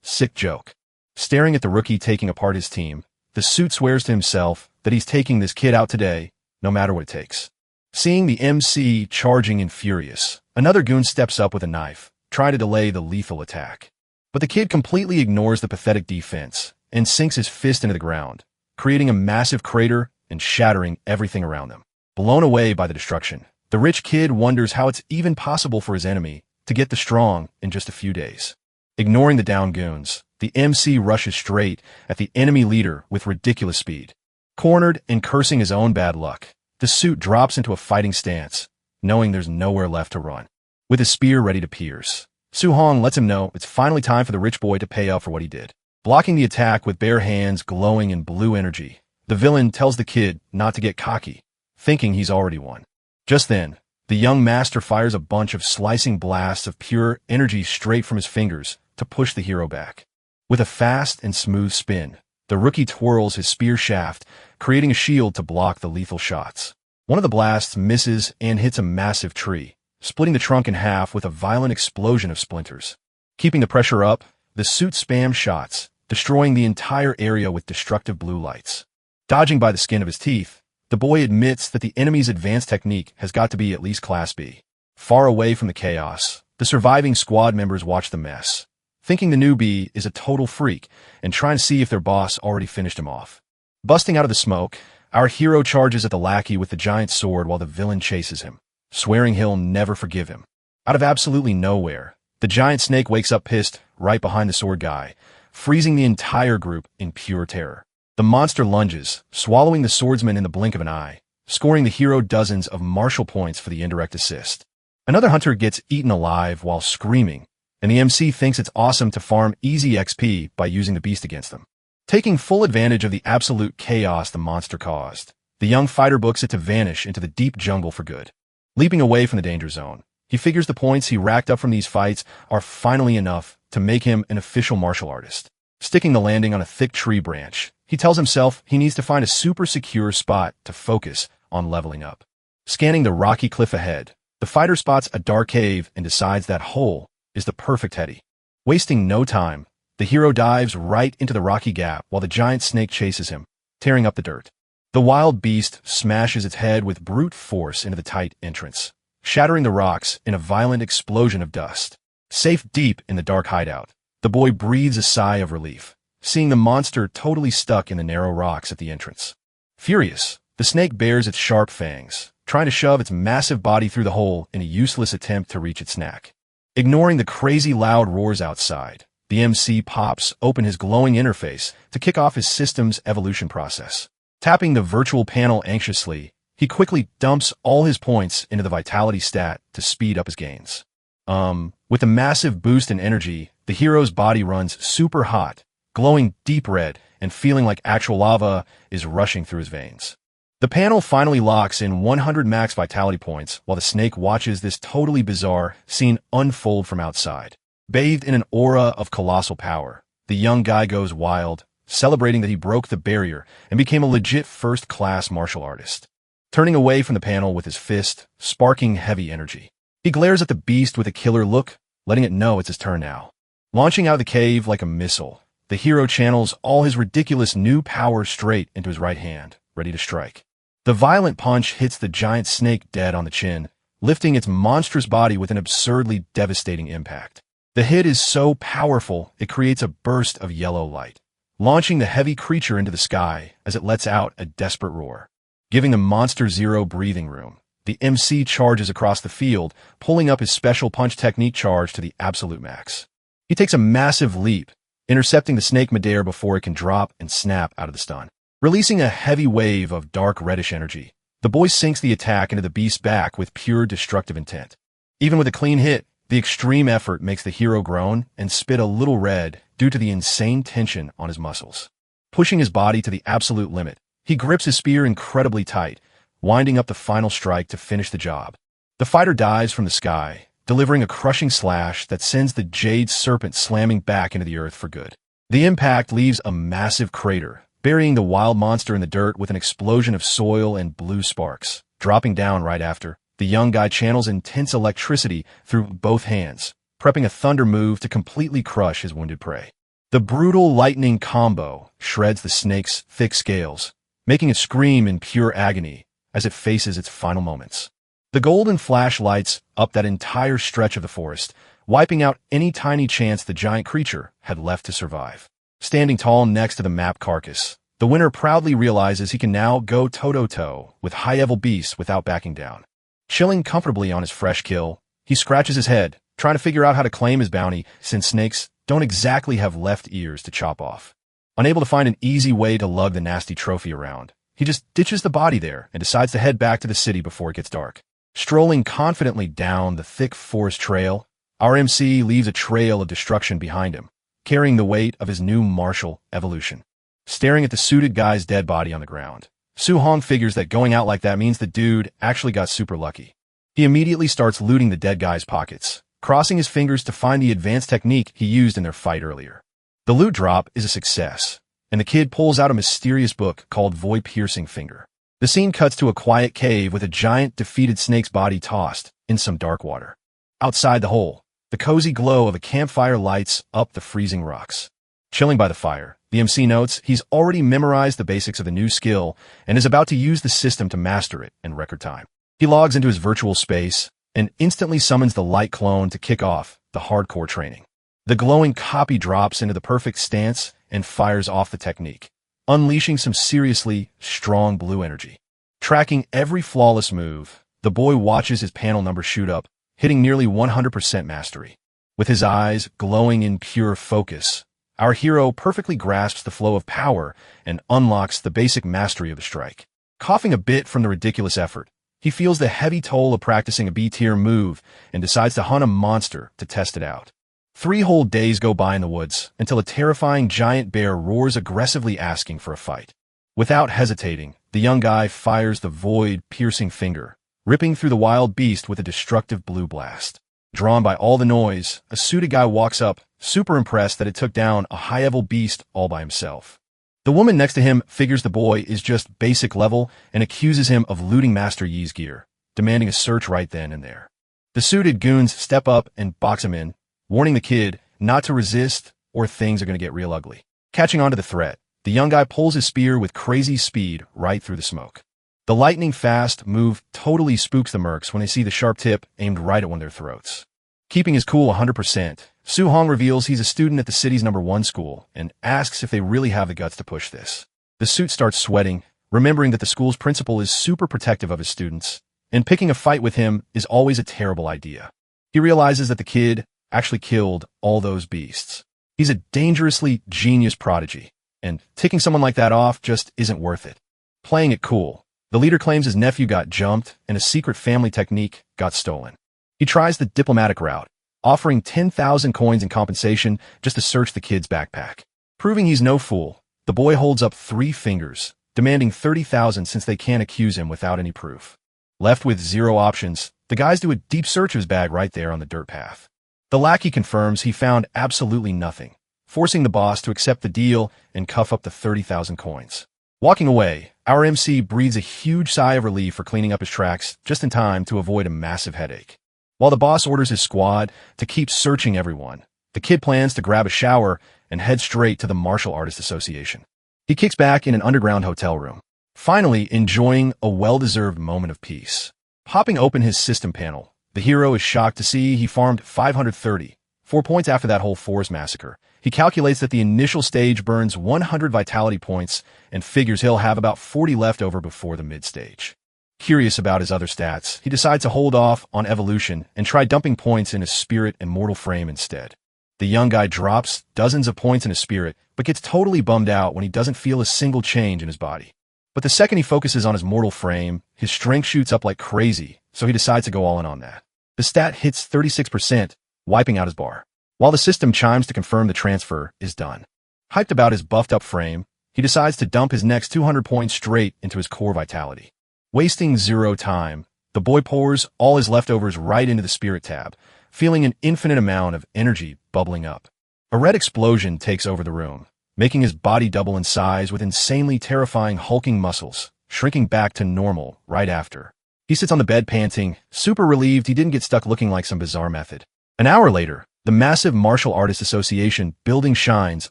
sick joke. Staring at the rookie taking apart his team, the suit swears to himself that he's taking this kid out today, no matter what it takes. Seeing the MC charging in furious, Another goon steps up with a knife, trying to delay the lethal attack. But the kid completely ignores the pathetic defense and sinks his fist into the ground, creating a massive crater and shattering everything around them. Blown away by the destruction, the rich kid wonders how it's even possible for his enemy to get this strong in just a few days. Ignoring the down goons, the MC rushes straight at the enemy leader with ridiculous speed. Cornered and cursing his own bad luck, the suit drops into a fighting stance, knowing there's nowhere left to run. With his spear ready to pierce, Su-hong lets him know it's finally time for the rich boy to pay up for what he did. Blocking the attack with bare hands glowing in blue energy, the villain tells the kid not to get cocky, thinking he's already won. Just then, the young master fires a bunch of slicing blasts of pure energy straight from his fingers to push the hero back. With a fast and smooth spin, the rookie twirls his spear shaft, creating a shield to block the lethal shots. One of the blasts misses and hits a massive tree, splitting the trunk in half with a violent explosion of splinters. Keeping the pressure up, the suit spams shots, destroying the entire area with destructive blue lights. Dodging by the skin of his teeth, the boy admits that the enemy's advanced technique has got to be at least Class B. Far away from the chaos, the surviving squad members watch the mess, thinking the newbie is a total freak and trying to see if their boss already finished him off. Busting out of the smoke, our hero charges at the lackey with the giant sword while the villain chases him, swearing he'll never forgive him. Out of absolutely nowhere, the giant snake wakes up pissed right behind the sword guy, freezing the entire group in pure terror. The monster lunges, swallowing the swordsman in the blink of an eye, scoring the hero dozens of martial points for the indirect assist. Another hunter gets eaten alive while screaming, and the MC thinks it's awesome to farm easy XP by using the beast against them. Taking full advantage of the absolute chaos the monster caused, the young fighter books it to vanish into the deep jungle for good. Leaping away from the danger zone, he figures the points he racked up from these fights are finally enough to make him an official martial artist. Sticking the landing on a thick tree branch, he tells himself he needs to find a super secure spot to focus on leveling up. Scanning the rocky cliff ahead, the fighter spots a dark cave and decides that hole is the perfect heady. Wasting no time, the hero dives right into the rocky gap while the giant snake chases him, tearing up the dirt. The wild beast smashes its head with brute force into the tight entrance, shattering the rocks in a violent explosion of dust. Safe deep in the dark hideout, the boy breathes a sigh of relief, seeing the monster totally stuck in the narrow rocks at the entrance. Furious, the snake bares its sharp fangs, trying to shove its massive body through the hole in a useless attempt to reach its snack. Ignoring the crazy loud roars outside, the MC pops open his glowing interface to kick off his system's evolution process. Tapping the virtual panel anxiously, he quickly dumps all his points into the vitality stat to speed up his gains. With a massive boost in energy, the hero's body runs super hot, glowing deep red and feeling like actual lava is rushing through his veins. The panel finally locks in 100 max vitality points while the snake watches this totally bizarre scene unfold from outside. Bathed in an aura of colossal power, the young guy goes wild, celebrating that he broke the barrier and became a legit first-class martial artist. Turning away from the panel with his fist, sparking heavy energy, he glares at the beast with a killer look, letting it know it's his turn now. Launching out of the cave like a missile, the hero channels all his ridiculous new power straight into his right hand, ready to strike. The violent punch hits the giant snake dead on the chin, lifting its monstrous body with an absurdly devastating impact. The hit is so powerful, it creates a burst of yellow light, launching the heavy creature into the sky as it lets out a desperate roar. Giving the monster zero breathing room, the MC charges across the field, pulling up his special punch technique charge to the absolute max. He takes a massive leap, intercepting the snake midair before it can drop and snap out of the stun. Releasing a heavy wave of dark reddish energy, the boy sinks the attack into the beast's back with pure destructive intent. Even with a clean hit, the extreme effort makes the hero groan and spit a little red due to the insane tension on his muscles. Pushing his body to the absolute limit, he grips his spear incredibly tight, winding up the final strike to finish the job. The fighter dives from the sky, delivering a crushing slash that sends the jade serpent slamming back into the earth for good. The impact leaves a massive crater, burying the wild monster in the dirt with an explosion of soil and blue sparks. Dropping down right after, the young guy channels intense electricity through both hands, prepping a thunder move to completely crush his wounded prey. The brutal lightning combo shreds the snake's thick scales, making it scream in pure agony as it faces its final moments. The golden flash lights up that entire stretch of the forest, wiping out any tiny chance the giant creature had left to survive. Standing tall next to the map carcass, the winner proudly realizes he can now go toe-to-toe with high-level beasts without backing down. Chilling comfortably on his fresh kill, he scratches his head, trying to figure out how to claim his bounty since snakes don't exactly have left ears to chop off. Unable to find an easy way to lug the nasty trophy around, he just ditches the body there and decides to head back to the city before it gets dark. Strolling confidently down the thick forest trail, our MC leaves a trail of destruction behind him, carrying the weight of his new martial evolution. Staring at the suited guy's dead body on the ground, Su-hong figures that going out like that means the dude actually got super lucky. He immediately starts looting the dead guy's pockets, crossing his fingers to find the advanced technique he used in their fight earlier. The loot drop is a success, and the kid pulls out a mysterious book called Void-Piercing Finger. The scene cuts to a quiet cave with a giant defeated snake's body tossed in some dark water. Outside the hole, the cozy glow of a campfire lights up the freezing rocks. Chilling by the fire, the MC notes he's already memorized the basics of the new skill and is about to use the system to master it in record time. He logs into his virtual space and instantly summons the light clone to kick off the hardcore training. The glowing copy drops into the perfect stance and fires off the technique, unleashing some seriously strong blue energy. Tracking every flawless move, the boy watches his panel number shoot up, hitting nearly 100% mastery. With his eyes glowing in pure focus, our hero perfectly grasps the flow of power and unlocks the basic mastery of the strike. Coughing a bit from the ridiculous effort, he feels the heavy toll of practicing a B-tier move and decides to hunt a monster to test it out. 3 whole days go by in the woods until a terrifying giant bear roars aggressively asking for a fight. Without hesitating, the young guy fires the Void-Piercing Finger, ripping through the wild beast with a destructive blue blast. Drawn by all the noise, a suited guy walks up, super impressed that it took down a high-level beast all by himself. The woman next to him figures the boy is just basic level and accuses him of looting Master Yi's gear, demanding a search right then and there. The suited goons step up and box him in, warning the kid not to resist or things are going to get real ugly. Catching on to the threat, the young guy pulls his spear with crazy speed right through the smoke. The lightning-fast move totally spooks the mercs when they see the sharp tip aimed right at one of their throats. Keeping his cool 100%, Su-hong reveals he's a student at the city's #1 school and asks if they really have the guts to push this. The suit starts sweating, remembering that the school's principal is super protective of his students, and picking a fight with him is always a terrible idea. He realizes that the kid actually killed all those beasts. He's a dangerously genius prodigy, and ticking someone like that off just isn't worth it. Playing it cool, the leader claims his nephew got jumped and a secret family technique got stolen. He tries the diplomatic route, offering 10,000 coins in compensation just to search the kid's backpack. Proving he's no fool, the boy holds up 3 fingers, demanding 30,000 since they can't accuse him without any proof. Left with 0 options, the guys do a deep search of his bag right there on the dirt path. The lackey confirms he found absolutely nothing, forcing the boss to accept the deal and cuff up the 30,000 coins. Walking away, our MC breathes a huge sigh of relief for cleaning up his tracks just in time to avoid a massive headache. While the boss orders his squad to keep searching everyone, the kid plans to grab a shower and head straight to the Martial Artists Association. He kicks back in an underground hotel room, finally enjoying a well-deserved moment of peace. Popping open his system panel, the hero is shocked to see he farmed 530, 4 points after that whole forest massacre. He calculates that the initial stage burns 100 vitality points and figures he'll have about 40 left over before the mid-stage. Curious about his other stats, he decides to hold off on evolution and try dumping points in his spirit and mortal frame instead. The young guy drops dozens of points in his spirit, but gets totally bummed out when he doesn't feel a single change in his body. But the second he focuses on his mortal frame, his strength shoots up like crazy, so he decides to go all in on that. The stat hits 36%, wiping out his bar. While the system chimes to confirm the transfer is done. Hyped about his buffed up frame, he decides to dump his next 200 points straight into his core vitality. Wasting 0 time, the boy pours all his leftovers right into the spirit tab, feeling an infinite amount of energy bubbling up. A red explosion takes over the room, making his body double in size with insanely terrifying hulking muscles, shrinking back to normal right after. He sits on the bed panting, super relieved he didn't get stuck looking like some bizarre method. An hour later, the massive Martial Artists Association building shines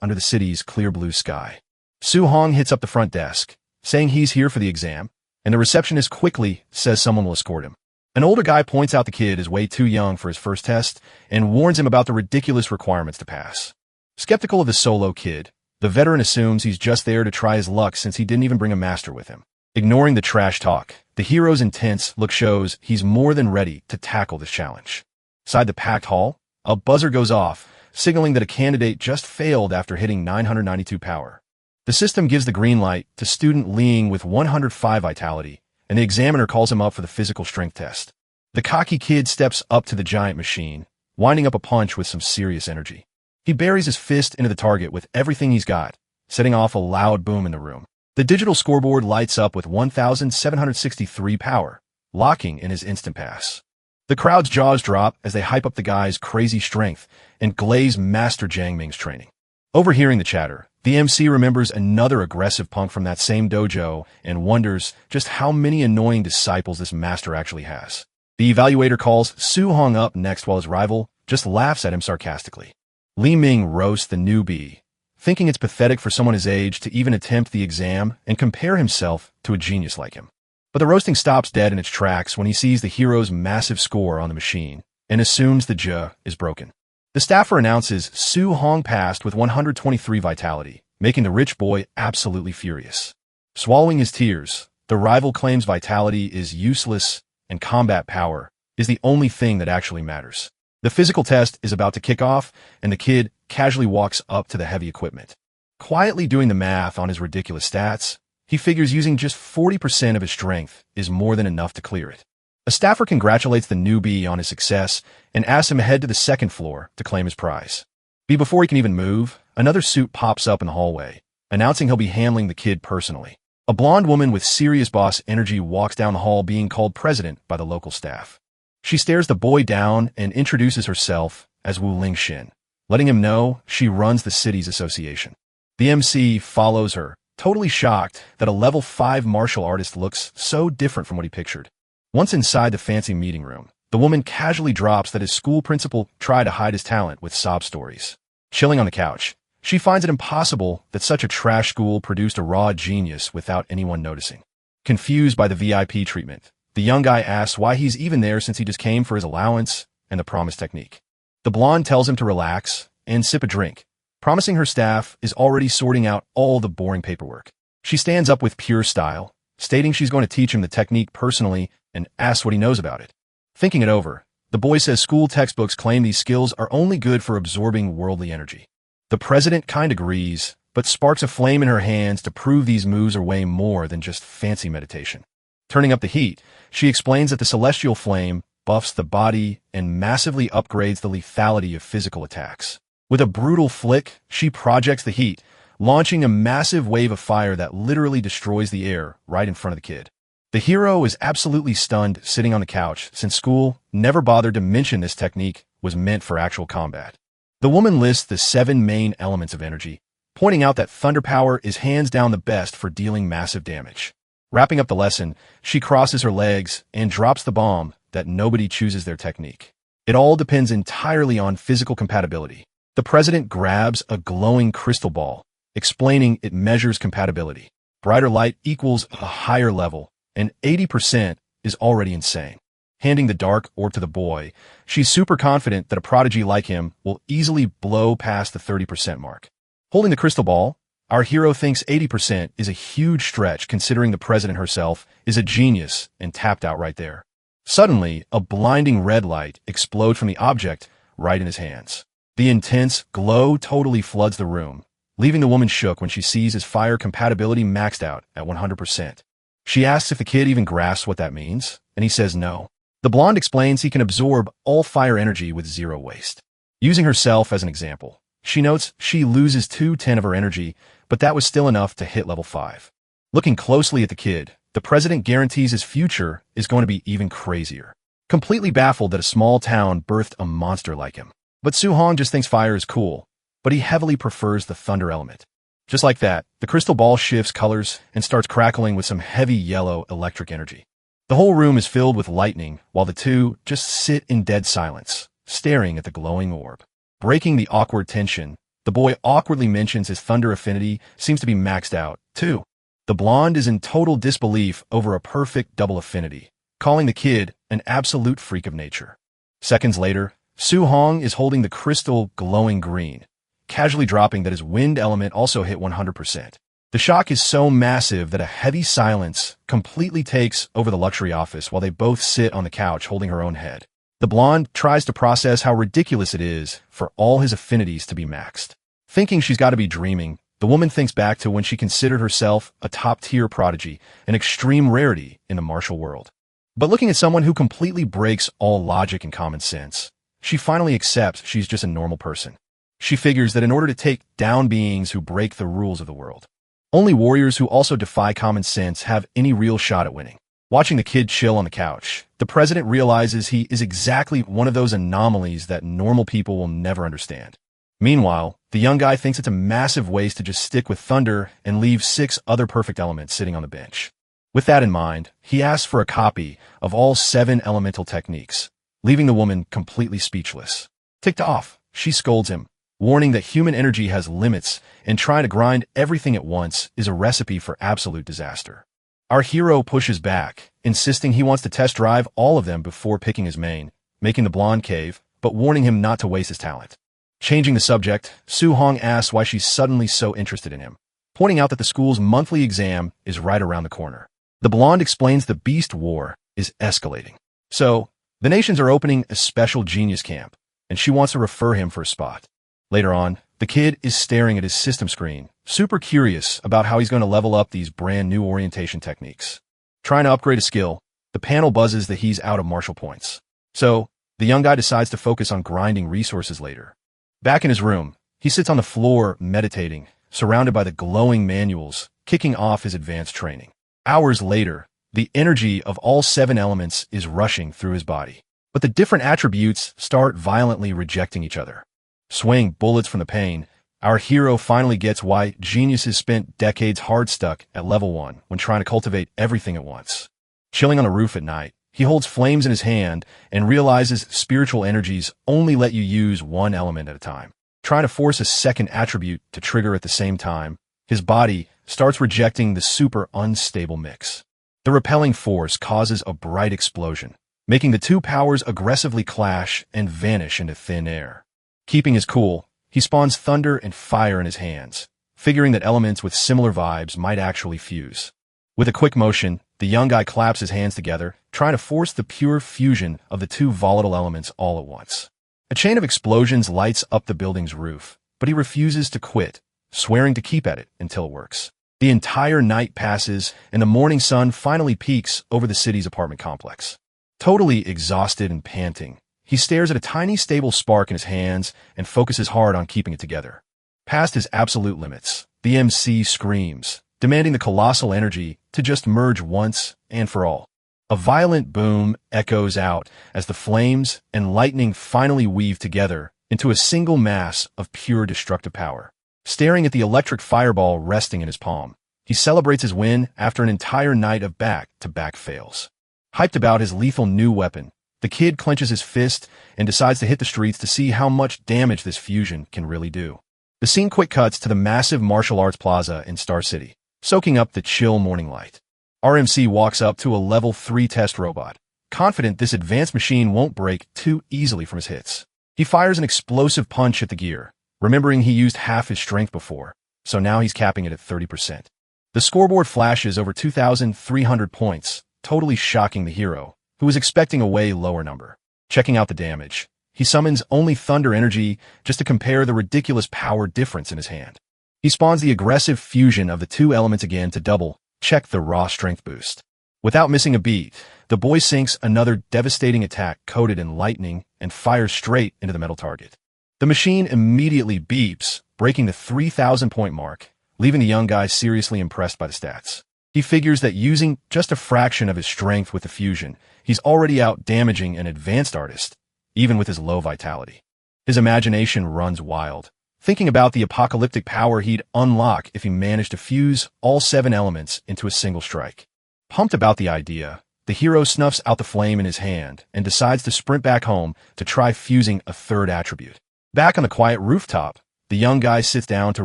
under the city's clear blue sky. Su-hong hits up the front desk, saying he's here for the exam, and the receptionist quickly says someone will escort him. An older guy points out the kid is way too young for his first test and warns him about the ridiculous requirements to pass. Skeptical of the solo kid, the veteran assumes he's just there to try his luck since he didn't even bring a master with him. Ignoring the trash talk, the hero's intense look shows he's more than ready to tackle this challenge. Inside the packed hall, a buzzer goes off, signaling that a candidate just failed after hitting 992 power. The system gives the green light to student Leeing with 105 vitality, and the examiner calls him up for the physical strength test. The cocky kid steps up to the giant machine, winding up a punch with some serious energy. He buries his fist into the target with everything he's got, setting off a loud boom in the room. The digital scoreboard lights up with 1,763 power, locking in his instant pass. The crowd's jaws drop as they hype up the guy's crazy strength and glaze Master Jiang Ming's training. Overhearing the chatter, the MC remembers another aggressive punk from that same dojo and wonders just how many annoying disciples this master actually has. The evaluator calls Su Hong up next while his rival just laughs at him sarcastically. Li Ming roasts the newbie, thinking it's pathetic for someone his age to even attempt the exam and compare himself to a genius like him. But the roasting stops dead in its tracks when he sees the hero's massive score on the machine and assumes the J is broken. The staffer announces Su Hong passed with 123 vitality, making the rich boy absolutely furious. Swallowing his tears, the rival claims vitality is useless and combat power is the only thing that actually matters. The physical test is about to kick off, and the kid casually walks up to the heavy equipment. Quietly doing the math on his ridiculous stats, he figures using just 40% of his strength is more than enough to clear it. A staffer congratulates the newbie on his success and asks him to head to the second floor to claim his prize. Before he can even move, another suit pops up in the hallway, announcing he'll be handling the kid personally. A blonde woman with serious boss energy walks down the hall being called president by the local staff. She stares the boy down and introduces herself as Wu Lingxin, letting him know she runs the city's association. The MC follows her, totally shocked that a level 5 martial artist looks so different from what he pictured. Once inside the fancy meeting room, the woman casually drops that his school principal tried to hide his talent with sob stories. Chilling on the couch, she finds it impossible that such a trash school produced a raw genius without anyone noticing. Confused by the VIP treatment, the young guy asks why he's even there since he just came for his allowance and the promise technique. The blonde tells him to relax and sip a drink, promising her staff is already sorting out all the boring paperwork. She stands up with pure style, stating she's going to teach him the technique personally and asks what he knows about it. Thinking it over, the boy says school textbooks claim these skills are only good for absorbing worldly energy. The president kind of agrees, but sparks a flame in her hands to prove these moves are way more than just fancy meditation. Turning up the heat, she explains that the celestial flame buffs the body and massively upgrades the lethality of physical attacks. With a brutal flick, she projects the heat, launching a massive wave of fire that literally destroys the air right in front of the kid. The hero is absolutely stunned sitting on the couch since school never bothered to mention this technique was meant for actual combat. The woman lists the 7 main elements of energy, pointing out that thunder power is hands down the best for dealing massive damage. Wrapping up the lesson, she crosses her legs and drops the bomb that nobody chooses their technique. It all depends entirely on physical compatibility. The president grabs a glowing crystal ball, explaining it measures compatibility. Brighter light equals a higher level, and 80% is already insane. Handing the dark orb to the boy, she's super confident that a prodigy like him will easily blow past the 30% mark. Holding the crystal ball, our hero thinks 80% is a huge stretch considering the president herself is a genius and tapped out right there. Suddenly, a blinding red light explodes from the object right in his hands. The intense glow totally floods the room, leaving the woman shook when she sees his fire compatibility maxed out at 100%. She asks if the kid even grasps what that means, and he says no. The blonde explains he can absorb all fire energy with zero waste. Using herself as an example, she notes she loses 2/10 of her energy, but that was still enough to hit level 5. Looking closely at the kid, the president guarantees his future is going to be even crazier. Completely baffled that a small town birthed a monster like him. But Su Hong just thinks fire is cool, but he heavily prefers the thunder element. Just like that, the crystal ball shifts colors and starts crackling with some heavy yellow electric energy. The whole room is filled with lightning while the two just sit in dead silence, staring at the glowing orb. Breaking the awkward tension, the boy awkwardly mentions his thunder affinity seems to be maxed out, too. The blonde is in total disbelief over a perfect double affinity, calling the kid an absolute freak of nature. Seconds later, Su-hong is holding the crystal glowing green, casually dropping that his wind element also hit 100%. The shock is so massive that a heavy silence completely takes over the luxury office while they both sit on the couch holding her own head. The blonde tries to process how ridiculous it is for all his affinities to be maxed. Thinking she's got to be dreaming, the woman thinks back to when she considered herself a top-tier prodigy, an extreme rarity in the martial world. But looking at someone who completely breaks all logic and common sense, she finally accepts she's just a normal person. She figures that in order to take down beings who break the rules of the world, only warriors who also defy common sense have any real shot at winning. Watching the kid chill on the couch, the president realizes he is exactly one of those anomalies that normal people will never understand. Meanwhile, the young guy thinks it's a massive waste to just stick with thunder and leave 6 other perfect elements sitting on the bench. With that in mind, he asks for a copy of all 7 elemental techniques, leaving the woman completely speechless. Ticked off, she scolds him, warning that human energy has limits and trying to grind everything at once is a recipe for absolute disaster. Our hero pushes back, insisting he wants to test drive all of them before picking his main, making the blonde cave, but warning him not to waste his talent. Changing the subject, Su-hong asks why she's suddenly so interested in him, pointing out that the school's monthly exam is right around the corner. The blonde explains the beast war is escalating. So, the nations are opening a special genius camp, and she wants to refer him for a spot. Later on, the kid is staring at his system screen, super curious about how he's going to level up these brand new orientation techniques. Trying to upgrade a skill, the panel buzzes that he's out of martial points. So, the young guy decides to focus on grinding resources later. Back in his room, he sits on the floor meditating, surrounded by the glowing manuals, kicking off his advanced training. Hours later, the energy of all 7 elements is rushing through his body. But the different attributes start violently rejecting each other. Swaying bullets from the pain, our hero finally gets why geniuses spent decades hard stuck at level 1 when trying to cultivate everything at once. Chilling on a roof at night, he holds flames in his hand and realizes spiritual energies only let you use 1 element at a time. Trying to force a second attribute to trigger at the same time, his body starts rejecting the super unstable mix. The repelling force causes a bright explosion, making the 2 powers aggressively clash and vanish into thin air. Keeping his cool, he spawns thunder and fire in his hands, figuring that elements with similar vibes might actually fuse. With a quick motion, the young guy claps his hands together, trying to force the pure fusion of the 2 volatile elements all at once. A chain of explosions lights up the building's roof, but he refuses to quit, swearing to keep at it until it works. The entire night passes, and the morning sun finally peaks over the city's apartment complex. Totally exhausted and panting, he stares at a tiny stable spark in his hands and focuses hard on keeping it together. Past his absolute limits, the MC screams, demanding the colossal energy to just merge once and for all. A violent boom echoes out as the flames and lightning finally weave together into a single mass of pure destructive power. Staring at the electric fireball resting in his palm, he celebrates his win after an entire night of back-to-back fails. Hyped about his lethal new weapon, the kid clenches his fist and decides to hit the streets to see how much damage this fusion can really do. The scene quick cuts to the massive martial arts plaza in Star City, soaking up the chill morning light. RMC walks up to a level 3 test robot, confident this advanced machine won't break too easily from his hits. He fires an explosive punch at the gear, remembering he used half his strength before, so now he's capping it at 30%. The scoreboard flashes over 2,300 points, totally shocking the hero, who was expecting a way lower number. Checking out the damage, he summons only thunder energy just to compare the ridiculous power difference in his hand. He spawns the aggressive fusion of the 2 elements again to double-check the raw strength boost. Without missing a beat, the boy sinks another devastating attack coated in lightning and fires straight into the metal target. The machine immediately beeps, breaking the 3,000-point mark, leaving the young guy seriously impressed by the stats. He figures that using just a fraction of his strength with the fusion, he's already out damaging an advanced artist, even with his low vitality. His imagination runs wild, thinking about the apocalyptic power he'd unlock if he managed to fuse all 7 elements into a single strike. Pumped about the idea, the hero snuffs out the flame in his hand and decides to sprint back home to try fusing a 3rd attribute. Back on the quiet rooftop, the young guy sits down to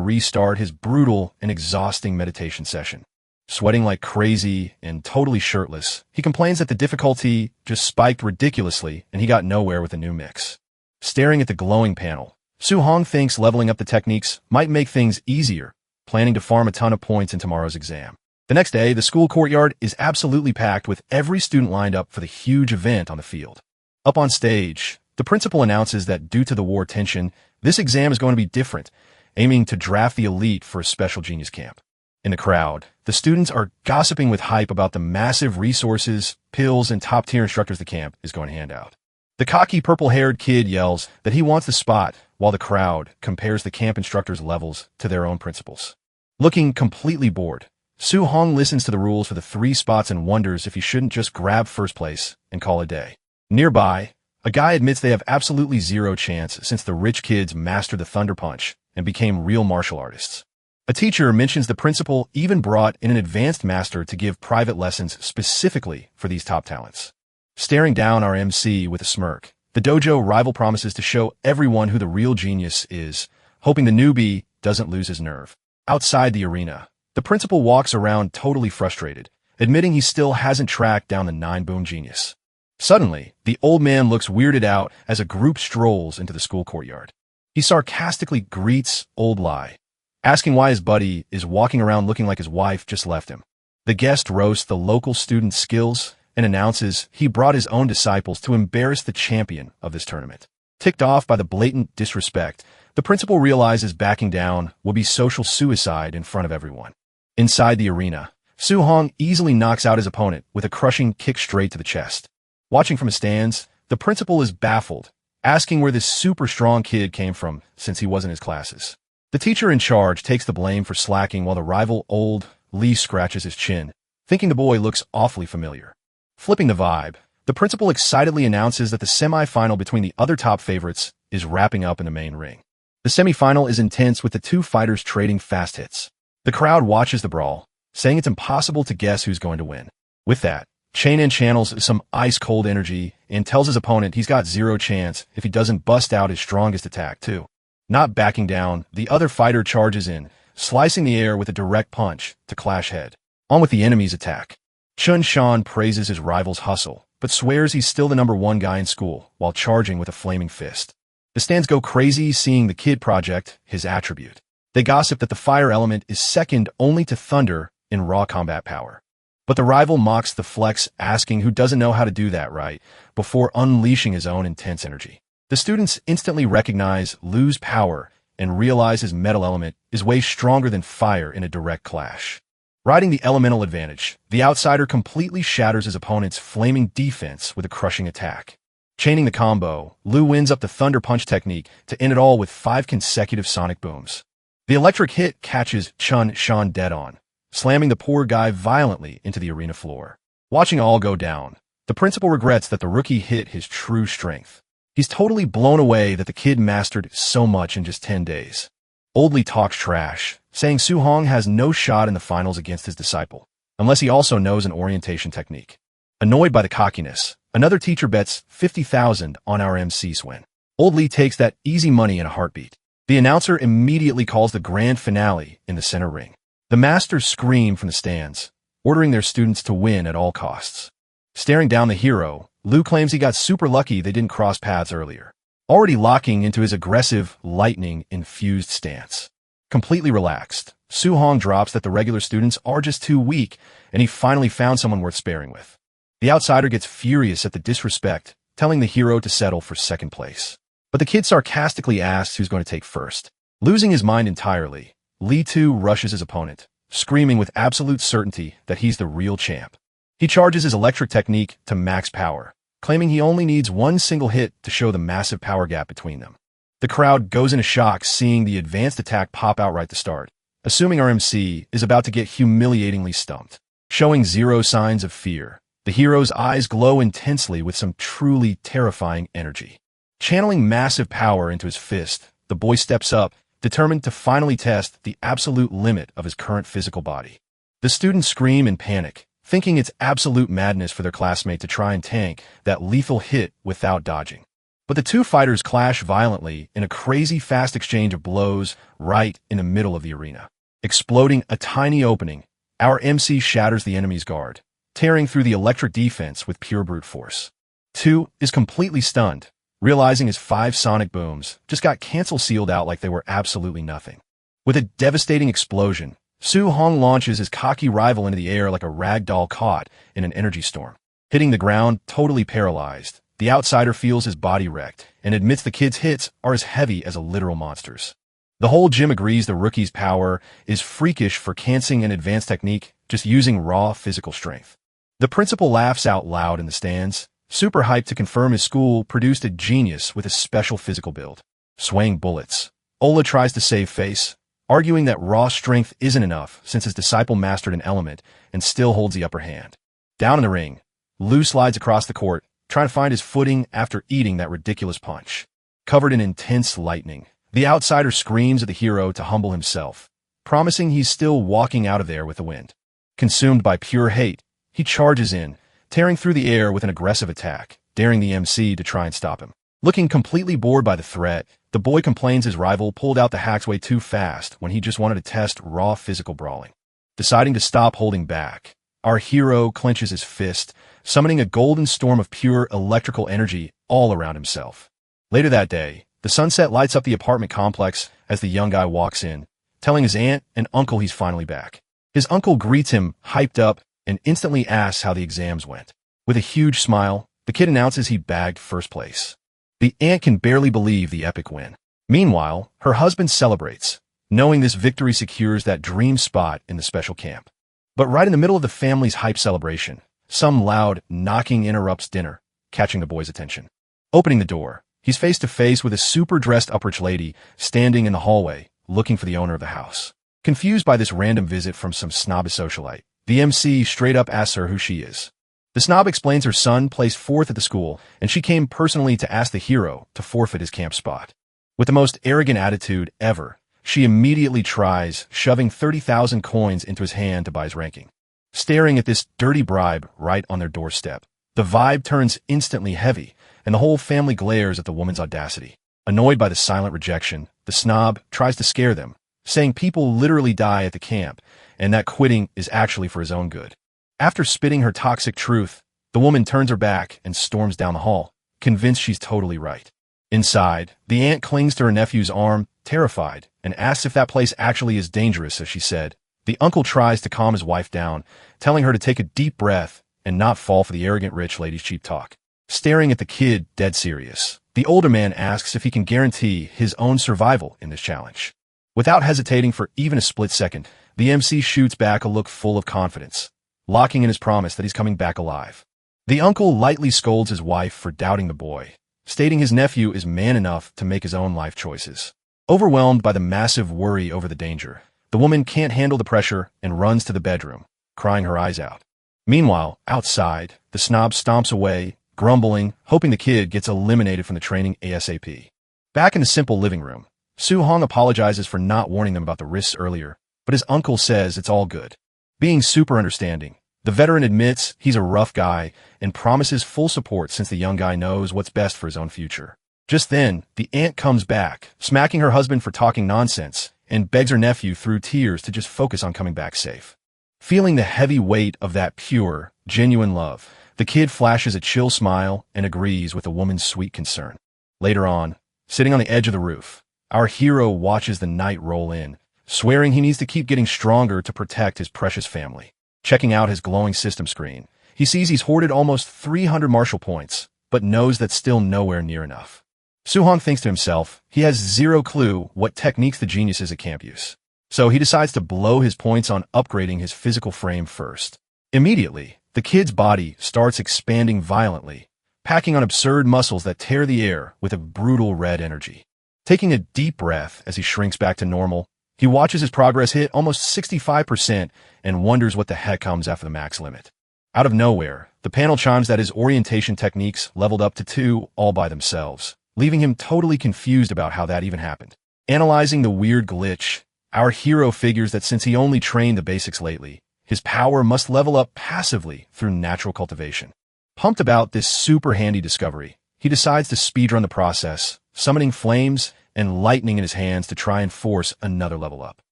restart his brutal and exhausting meditation session. Sweating like crazy and totally shirtless, he complains that the difficulty just spiked ridiculously and he got nowhere with the new mix. Staring at the glowing panel, Su-hong thinks leveling up the techniques might make things easier, planning to farm a ton of points in tomorrow's exam. The next day, the school courtyard is absolutely packed with every student lined up for the huge event on the field. Up on stage, the principal announces that due to the war tension, this exam is going to be different, aiming to draft the elite for a special genius camp. In the crowd, the students are gossiping with hype about the massive resources, pills, and top-tier instructors the camp is going to hand out. The cocky purple-haired kid yells that he wants the spot, while the crowd compares the camp instructors' levels to their own principals. Looking completely bored, Su-hong listens to the rules for the 3 spots and wonders if he shouldn't just grab first place and call it a day. Nearby, a guy admits they have absolutely zero chance since the rich kids mastered the thunder punch and became real martial artists. A teacher mentions the principal even brought in an advanced master to give private lessons specifically for these top talents. Staring down our MC with a smirk, the dojo rival promises to show everyone who the real genius is, hoping the newbie doesn't lose his nerve. Outside the arena, the principal walks around totally frustrated, admitting he still hasn't tracked down the 9-boom genius. Suddenly, the old man looks weirded out as a group strolls into the school courtyard. He sarcastically greets Old Lai, asking why his buddy is walking around looking like his wife just left him. The guest roasts the local student's skills and announces he brought his own disciples to embarrass the champion of this tournament. Ticked off by the blatant disrespect, the principal realizes backing down will be social suicide in front of everyone. Inside the arena, Su-hong easily knocks out his opponent with a crushing kick straight to the chest. Watching from his stands, the principal is baffled, asking where this super strong kid came from since he wasn't in his classes. The teacher in charge takes the blame for slacking while the rival Old Lee scratches his chin, thinking the boy looks awfully familiar. Flipping the vibe, the principal excitedly announces that the semi-final between the other top favorites is wrapping up in the main ring. The semi-final is intense with the 2 fighters trading fast hits. The crowd watches the brawl, saying it's impossible to guess who's going to win. With that, Chain-In channels some ice-cold energy and tells his opponent he's got zero chance if he doesn't bust out his strongest attack, too. Not backing down, the other fighter charges in, slicing the air with a direct punch to clash head. On with the enemy's attack. Chun Shan praises his rival's hustle, but swears he's still the #1 guy in school while charging with a flaming fist. The stands go crazy seeing the kid project his attribute. They gossip that the fire element is second only to thunder in raw combat power. But the rival mocks the flex, asking who doesn't know how to do that right, before unleashing his own intense energy. The students instantly recognize Lu's power and realize his metal element is way stronger than fire in a direct clash. Riding the elemental advantage, the outsider completely shatters his opponent's flaming defense with a crushing attack. Chaining the combo, Lu wins up the thunder punch technique to end it all with 5 consecutive sonic booms. The electric hit catches Chun Shan dead on, slamming the poor guy violently into the arena floor. Watching all go down, the principal regrets that the rookie hit his true strength. He's totally blown away that the kid mastered so much in just 10 days. Old Lee talks trash, saying Su-hong has no shot in the finals against his disciple, unless he also knows an orientation technique. Annoyed by the cockiness, another teacher bets 50,000 on our MC's win. Old Lee takes that easy money in a heartbeat. The announcer immediately calls the grand finale in the center ring. The masters scream from the stands, ordering their students to win at all costs. Staring down the hero, Lu claims he got super lucky they didn't cross paths earlier, already locking into his aggressive, lightning-infused stance. Completely relaxed, Su-hong drops that the regular students are just too weak, and he finally found someone worth sparing with. The outsider gets furious at the disrespect, telling the hero to settle for second place. But the kid sarcastically asks who's going to take first. Losing his mind entirely, Li Tu rushes his opponent, screaming with absolute certainty that he's the real champ. He charges his electric technique to max power, claiming he only needs one single hit to show the massive power gap between them. The crowd goes into shock seeing the advanced attack pop out right to start, assuming our MC is about to get humiliatingly stumped. Showing zero signs of fear, the hero's eyes glow intensely with some truly terrifying energy. Channeling massive power into his fist, the boy steps up, determined to finally test the absolute limit of his current physical body. The students scream in panic, thinking it's absolute madness for their classmate to try and tank that lethal hit without dodging. But the 2 fighters clash violently in a crazy fast exchange of blows right in the middle of the arena, exploding a tiny opening, Our MC shatters the enemy's guard, tearing through the electric defense with pure brute force. 2 is completely stunned, realizing his 5 sonic booms just got cancel-sealed out like they were absolutely nothing. With a devastating explosion, Su Hong launches his cocky rival into the air like a rag doll caught in an energy storm. Hitting the ground, totally paralyzed, the outsider feels his body wrecked and admits the kid's hits are as heavy as a literal monster's. The whole gym agrees the rookie's power is freakish for canceling an advanced technique, just using raw physical strength. The principal laughs out loud in the stands, super hyped to confirm his school produced a genius with a special physical build. Swaying bullets, Ola tries to save face, arguing that raw strength isn't enough since his disciple mastered an element and still holds the upper hand. Down in the ring, Liu slides across the court, trying to find his footing after eating that ridiculous punch. Covered in intense lightning, the outsider screams at the hero to humble himself, promising he's still walking out of there with the wind. Consumed by pure hate, he charges in, tearing through the air with an aggressive attack, daring the MC to try and stop him. Looking completely bored by the threat, the boy complains his rival pulled out the hacks way too fast when he just wanted to test raw physical brawling. Deciding to stop holding back, our hero clenches his fist, summoning a golden storm of pure electrical energy all around himself. Later that day, the sunset lights up the apartment complex as the young guy walks in, telling his aunt and uncle he's finally back. His uncle greets him, hyped up, and instantly asks how the exams went. With a huge smile, the kid announces he bagged first place. The aunt can barely believe the epic win. Meanwhile, her husband celebrates, knowing this victory secures that dream spot in the special camp. But right in the middle of the family's hype celebration, some loud knocking interrupts dinner, catching the boy's attention. Opening the door, he's face to face with a super-dressed up-rich lady standing in the hallway, looking for the owner of the house. Confused by this random visit from some snobbish socialite, the MC straight up asks her who she is. The snob explains her son placed 4th at the school, and she came personally to ask the hero to forfeit his camp spot. With the most arrogant attitude ever, she immediately tries shoving 30,000 coins into his hand to buy his ranking. Staring at this dirty bribe right on their doorstep, the vibe turns instantly heavy, and the whole family glares at the woman's audacity. Annoyed by the silent rejection, the snob tries to scare them, saying people literally die at the camp, and that quitting is actually for his own good. After spitting her toxic truth, the woman turns her back and storms down the hall, convinced she's totally right. Inside, the aunt clings to her nephew's arm, terrified, and asks if that place actually is dangerous, as she said. The uncle tries to calm his wife down, telling her to take a deep breath and not fall for the arrogant rich lady's cheap talk. Staring at the kid, dead serious, the older man asks if he can guarantee his own survival in this challenge. Without hesitating for even a split second, the MC shoots back a look full of confidence, locking in his promise that he's coming back alive. The uncle lightly scolds his wife for doubting the boy, stating his nephew is man enough to make his own life choices. Overwhelmed by the massive worry over the danger, the woman can't handle the pressure and runs to the bedroom, crying her eyes out. Meanwhile, outside, the snob stomps away, grumbling, hoping the kid gets eliminated from the training ASAP. Back in the simple living room, Su Hong apologizes for not warning them about the risks earlier, but his uncle says it's all good. Being super understanding, the veteran admits he's a rough guy and promises full support since the young guy knows what's best for his own future. Just then, the aunt comes back, smacking her husband for talking nonsense, and begs her nephew through tears to just focus on coming back safe. Feeling the heavy weight of that pure, genuine love, the kid flashes a chill smile and agrees with the woman's sweet concern. Later on, sitting on the edge of the roof, our hero watches the night roll in, swearing he needs to keep getting stronger to protect his precious family. Checking out his glowing system screen, he sees he's hoarded almost 300 martial points, but knows that's still nowhere near enough. Su Hong thinks to himself he has zero clue what techniques the genius is at camp use, so he decides to blow his points on upgrading his physical frame first. Immediately, the kid's body starts expanding violently, packing on absurd muscles that tear the air with a brutal red energy. Taking a deep breath as he shrinks back to normal, he watches his progress hit almost 65% and wonders what the heck comes after the max limit. Out of nowhere, the panel chimes that his orientation techniques leveled up to 2 all by themselves, leaving him totally confused about how that even happened. Analyzing the weird glitch, our hero figures that since he only trained the basics lately, his power must level up passively through natural cultivation. Pumped about this super handy discovery, he decides to speedrun the process, summoning flames and lightning in his hands to try and force another level up.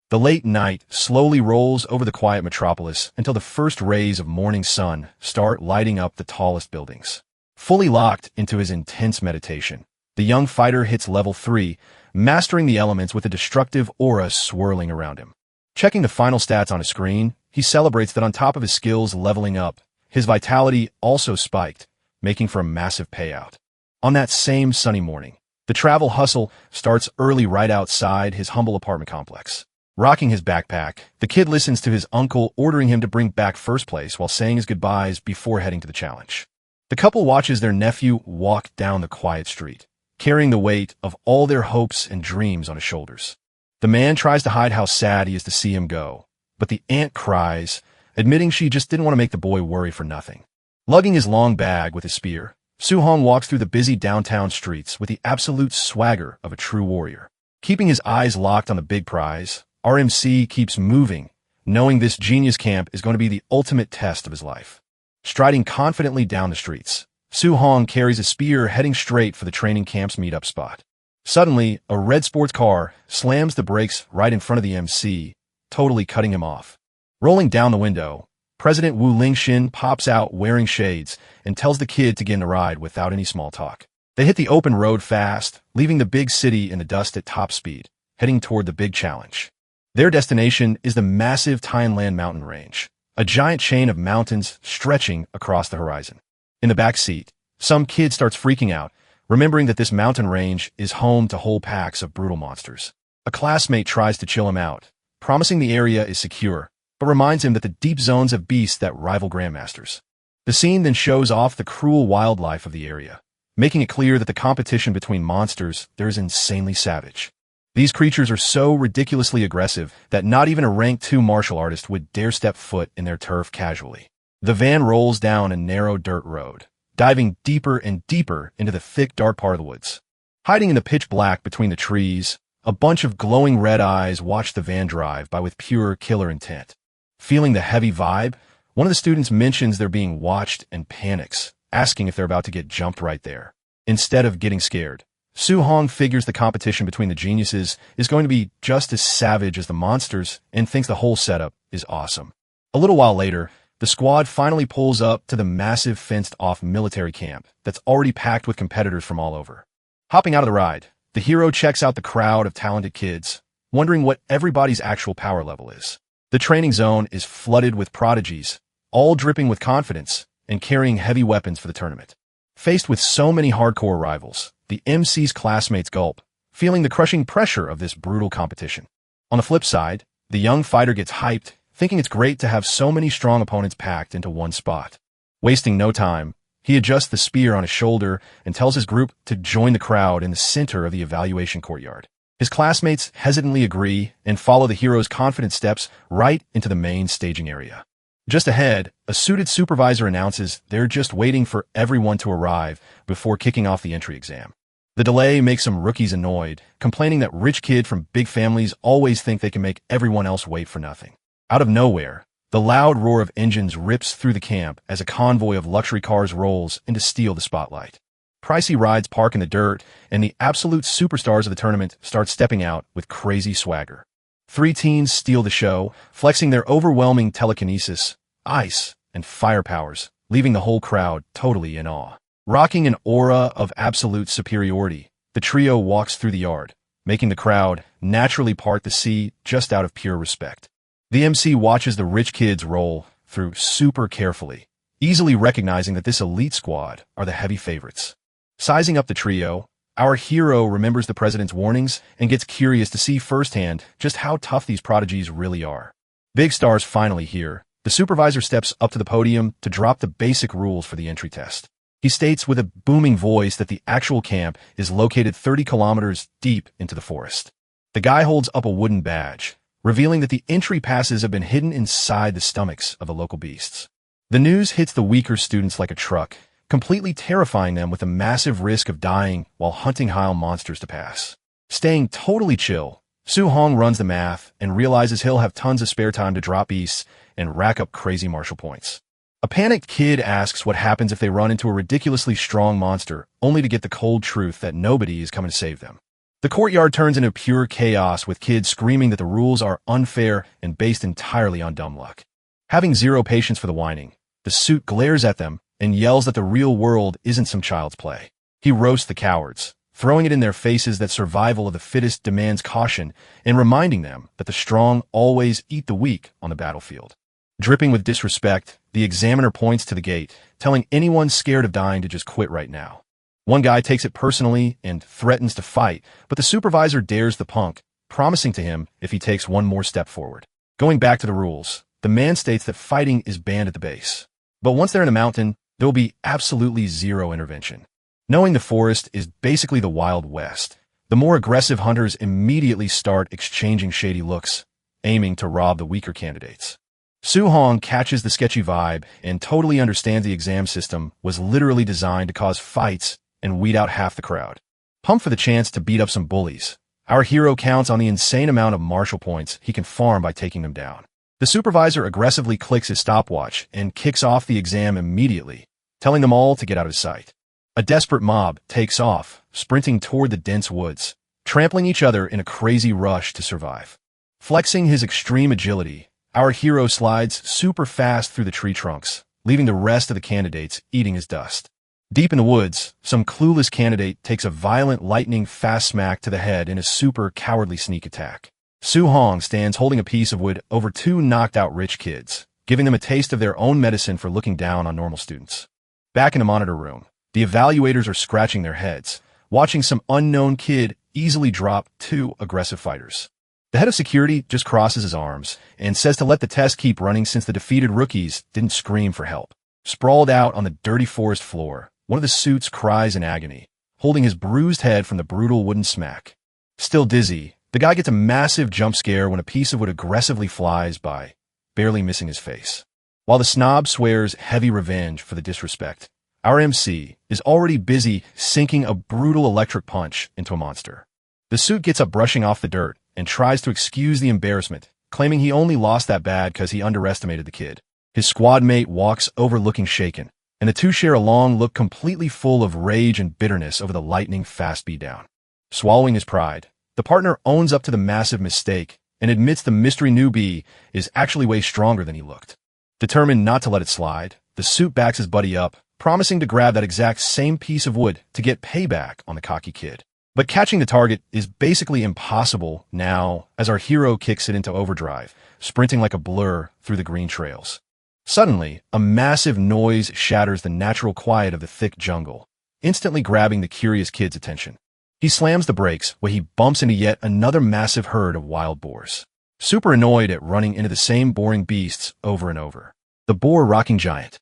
The late night slowly rolls over the quiet metropolis until the first rays of morning sun start lighting up the tallest buildings. Fully locked into his intense meditation, the young fighter hits level 3, mastering the elements with a destructive aura swirling around him. Checking the final stats on a screen, he celebrates that on top of his skills leveling up, his vitality also spiked, making for a massive payout. On that same sunny morning, the travel hustle starts early right outside his humble apartment complex. Rocking his backpack, the kid listens to his uncle ordering him to bring back first place while saying his goodbyes before heading to the challenge. The couple watches their nephew walk down the quiet street, carrying the weight of all their hopes and dreams on his shoulders. The man tries to hide how sad he is to see him go, but the aunt cries, admitting she just didn't want to make the boy worry for nothing. Lugging his long bag with his spear, Su-hong walks through the busy downtown streets with the absolute swagger of a true warrior. Keeping his eyes locked on the big prize, RMC keeps moving, knowing this genius camp is going to be the ultimate test of his life. Striding confidently down the streets, Su-hong carries a spear heading straight for the training camp's meetup spot. Suddenly, a red sports car slams the brakes right in front of the MC, totally cutting him off. Rolling down the window, President Wu Lingxin pops out wearing shades and tells the kid to get in the ride without any small talk. They hit the open road fast, leaving the big city in the dust at top speed, heading toward the big challenge. Their destination is the massive Tianlan mountain range, a giant chain of mountains stretching across the horizon. In the back seat, some kid starts freaking out, remembering that this mountain range is home to whole packs of brutal monsters. A classmate tries to chill him out, promising the area is secure, but reminds him that the deep zones have beasts that rival grandmasters. The scene then shows off the cruel wildlife of the area, making it clear that the competition between monsters there is insanely savage. These creatures are so ridiculously aggressive that not even a rank 2 martial artist would dare step foot in their turf casually. The van rolls down a narrow dirt road, diving deeper and deeper into the thick, dark part of the woods. Hiding in the pitch black between the trees, a bunch of glowing red eyes watch the van drive by with pure killer intent. Feeling the heavy vibe, one of the students mentions they're being watched and panics, asking if they're about to get jumped right there. Instead of getting scared, Su-hong figures the competition between the geniuses is going to be just as savage as the monsters and thinks the whole setup is awesome. A little while later, the squad finally pulls up to the massive fenced-off military camp that's already packed with competitors from all over. Hopping out of the ride, the hero checks out the crowd of talented kids, wondering what everybody's actual power level is. The training zone is flooded with prodigies, all dripping with confidence and carrying heavy weapons for the tournament. Faced with so many hardcore rivals, the MC's classmates gulp, feeling the crushing pressure of this brutal competition. On the flip side, the young fighter gets hyped, thinking it's great to have so many strong opponents packed into one spot. Wasting no time, he adjusts the spear on his shoulder and tells his group to join the crowd in the center of the evaluation courtyard. His classmates hesitantly agree and follow the hero's confident steps right into the main staging area. Just ahead, a suited supervisor announces they're just waiting for everyone to arrive before kicking off the entry exam. The delay makes some rookies annoyed, complaining that rich kids from big families always think they can make everyone else wait for nothing. Out of nowhere, the loud roar of engines rips through the camp as a convoy of luxury cars rolls in to steal the spotlight. Pricey rides park in the dirt, and the absolute superstars of the tournament start stepping out with crazy swagger. 3 teens steal the show, flexing their overwhelming telekinesis, ice, and fire powers, leaving the whole crowd totally in awe. Rocking an aura of absolute superiority, the trio walks through the yard, making the crowd naturally part the sea just out of pure respect. The MC watches the rich kids roll through super carefully, easily recognizing that this elite squad are the heavy favorites. Sizing up the trio, our hero remembers the president's warnings and gets curious to see firsthand just how tough these prodigies really are. Big stars finally here. The supervisor steps up to the podium to drop the basic rules for the entry test. He states with a booming voice that the actual camp is located 30 kilometers deep into the forest. The guy holds up a wooden badge, revealing that the entry passes have been hidden inside the stomachs of the local beasts. The news hits the weaker students like a truck, completely terrifying them with the massive risk of dying while hunting Heil monsters to pass. Staying totally chill, Su-hong runs the math and realizes he'll have tons of spare time to drop beasts and rack up crazy martial points. A panicked kid asks what happens if they run into a ridiculously strong monster, only to get the cold truth that nobody is coming to save them. The courtyard turns into pure chaos with kids screaming that the rules are unfair and based entirely on dumb luck. Having zero patience for the whining, the suit glares at them and yells that the real world isn't some child's play. He roasts the cowards, throwing it in their faces that survival of the fittest demands caution and reminding them that the strong always eat the weak on the battlefield. Dripping with disrespect, the examiner points to the gate, telling anyone scared of dying to just quit right now. One guy takes it personally and threatens to fight, but the supervisor dares the punk, promising to him if he takes one more step forward. Going back to the rules, the man states that fighting is banned at the base. But once they're in a mountain, there will be absolutely zero intervention. Knowing the forest is basically the Wild West, the more aggressive hunters immediately start exchanging shady looks, aiming to rob the weaker candidates. Su-hong catches the sketchy vibe and totally understands the exam system was literally designed to cause fights and weed out half the crowd. Pumped for the chance to beat up some bullies, our hero counts on the insane amount of martial points he can farm by taking them down. The supervisor aggressively clicks his stopwatch and kicks off the exam immediately, telling them all to get out of sight. A desperate mob takes off, sprinting toward the dense woods, trampling each other in a crazy rush to survive. Flexing his extreme agility, our hero slides super fast through the tree trunks, leaving the rest of the candidates eating his dust. Deep in the woods, some clueless candidate takes a violent lightning-fast smack to the head in a super cowardly sneak attack. Su-hong stands holding a piece of wood over two knocked-out rich kids, giving them a taste of their own medicine for looking down on normal students. Back in the monitor room, the evaluators are scratching their heads, watching some unknown kid easily drop two aggressive fighters. The head of security just crosses his arms and says to let the test keep running since the defeated rookies didn't scream for help. Sprawled out on the dirty forest floor, one of the suits cries in agony, holding his bruised head from the brutal wooden smack. Still dizzy, the guy gets a massive jump scare when a piece of wood aggressively flies by, barely missing his face. While the snob swears heavy revenge for the disrespect, our MC is already busy sinking a brutal electric punch into a monster. The suit gets up brushing off the dirt and tries to excuse the embarrassment, claiming he only lost that bad because he underestimated the kid. His squad mate walks over looking shaken, and the two share a long look completely full of rage and bitterness over the lightning-fast beatdown. Swallowing his pride, the partner owns up to the massive mistake and admits the mystery newbie is actually way stronger than he looked. Determined not to let it slide, the suit backs his buddy up, promising to grab that exact same piece of wood to get payback on the cocky kid. But catching the target is basically impossible now as our hero kicks it into overdrive, sprinting like a blur through the green trails. Suddenly, a massive noise shatters the natural quiet of the thick jungle, instantly grabbing the curious kid's attention. He slams the brakes when he bumps into yet another massive herd of wild boars. Super annoyed at running into the same boring beasts over and over. The boar rocking giant,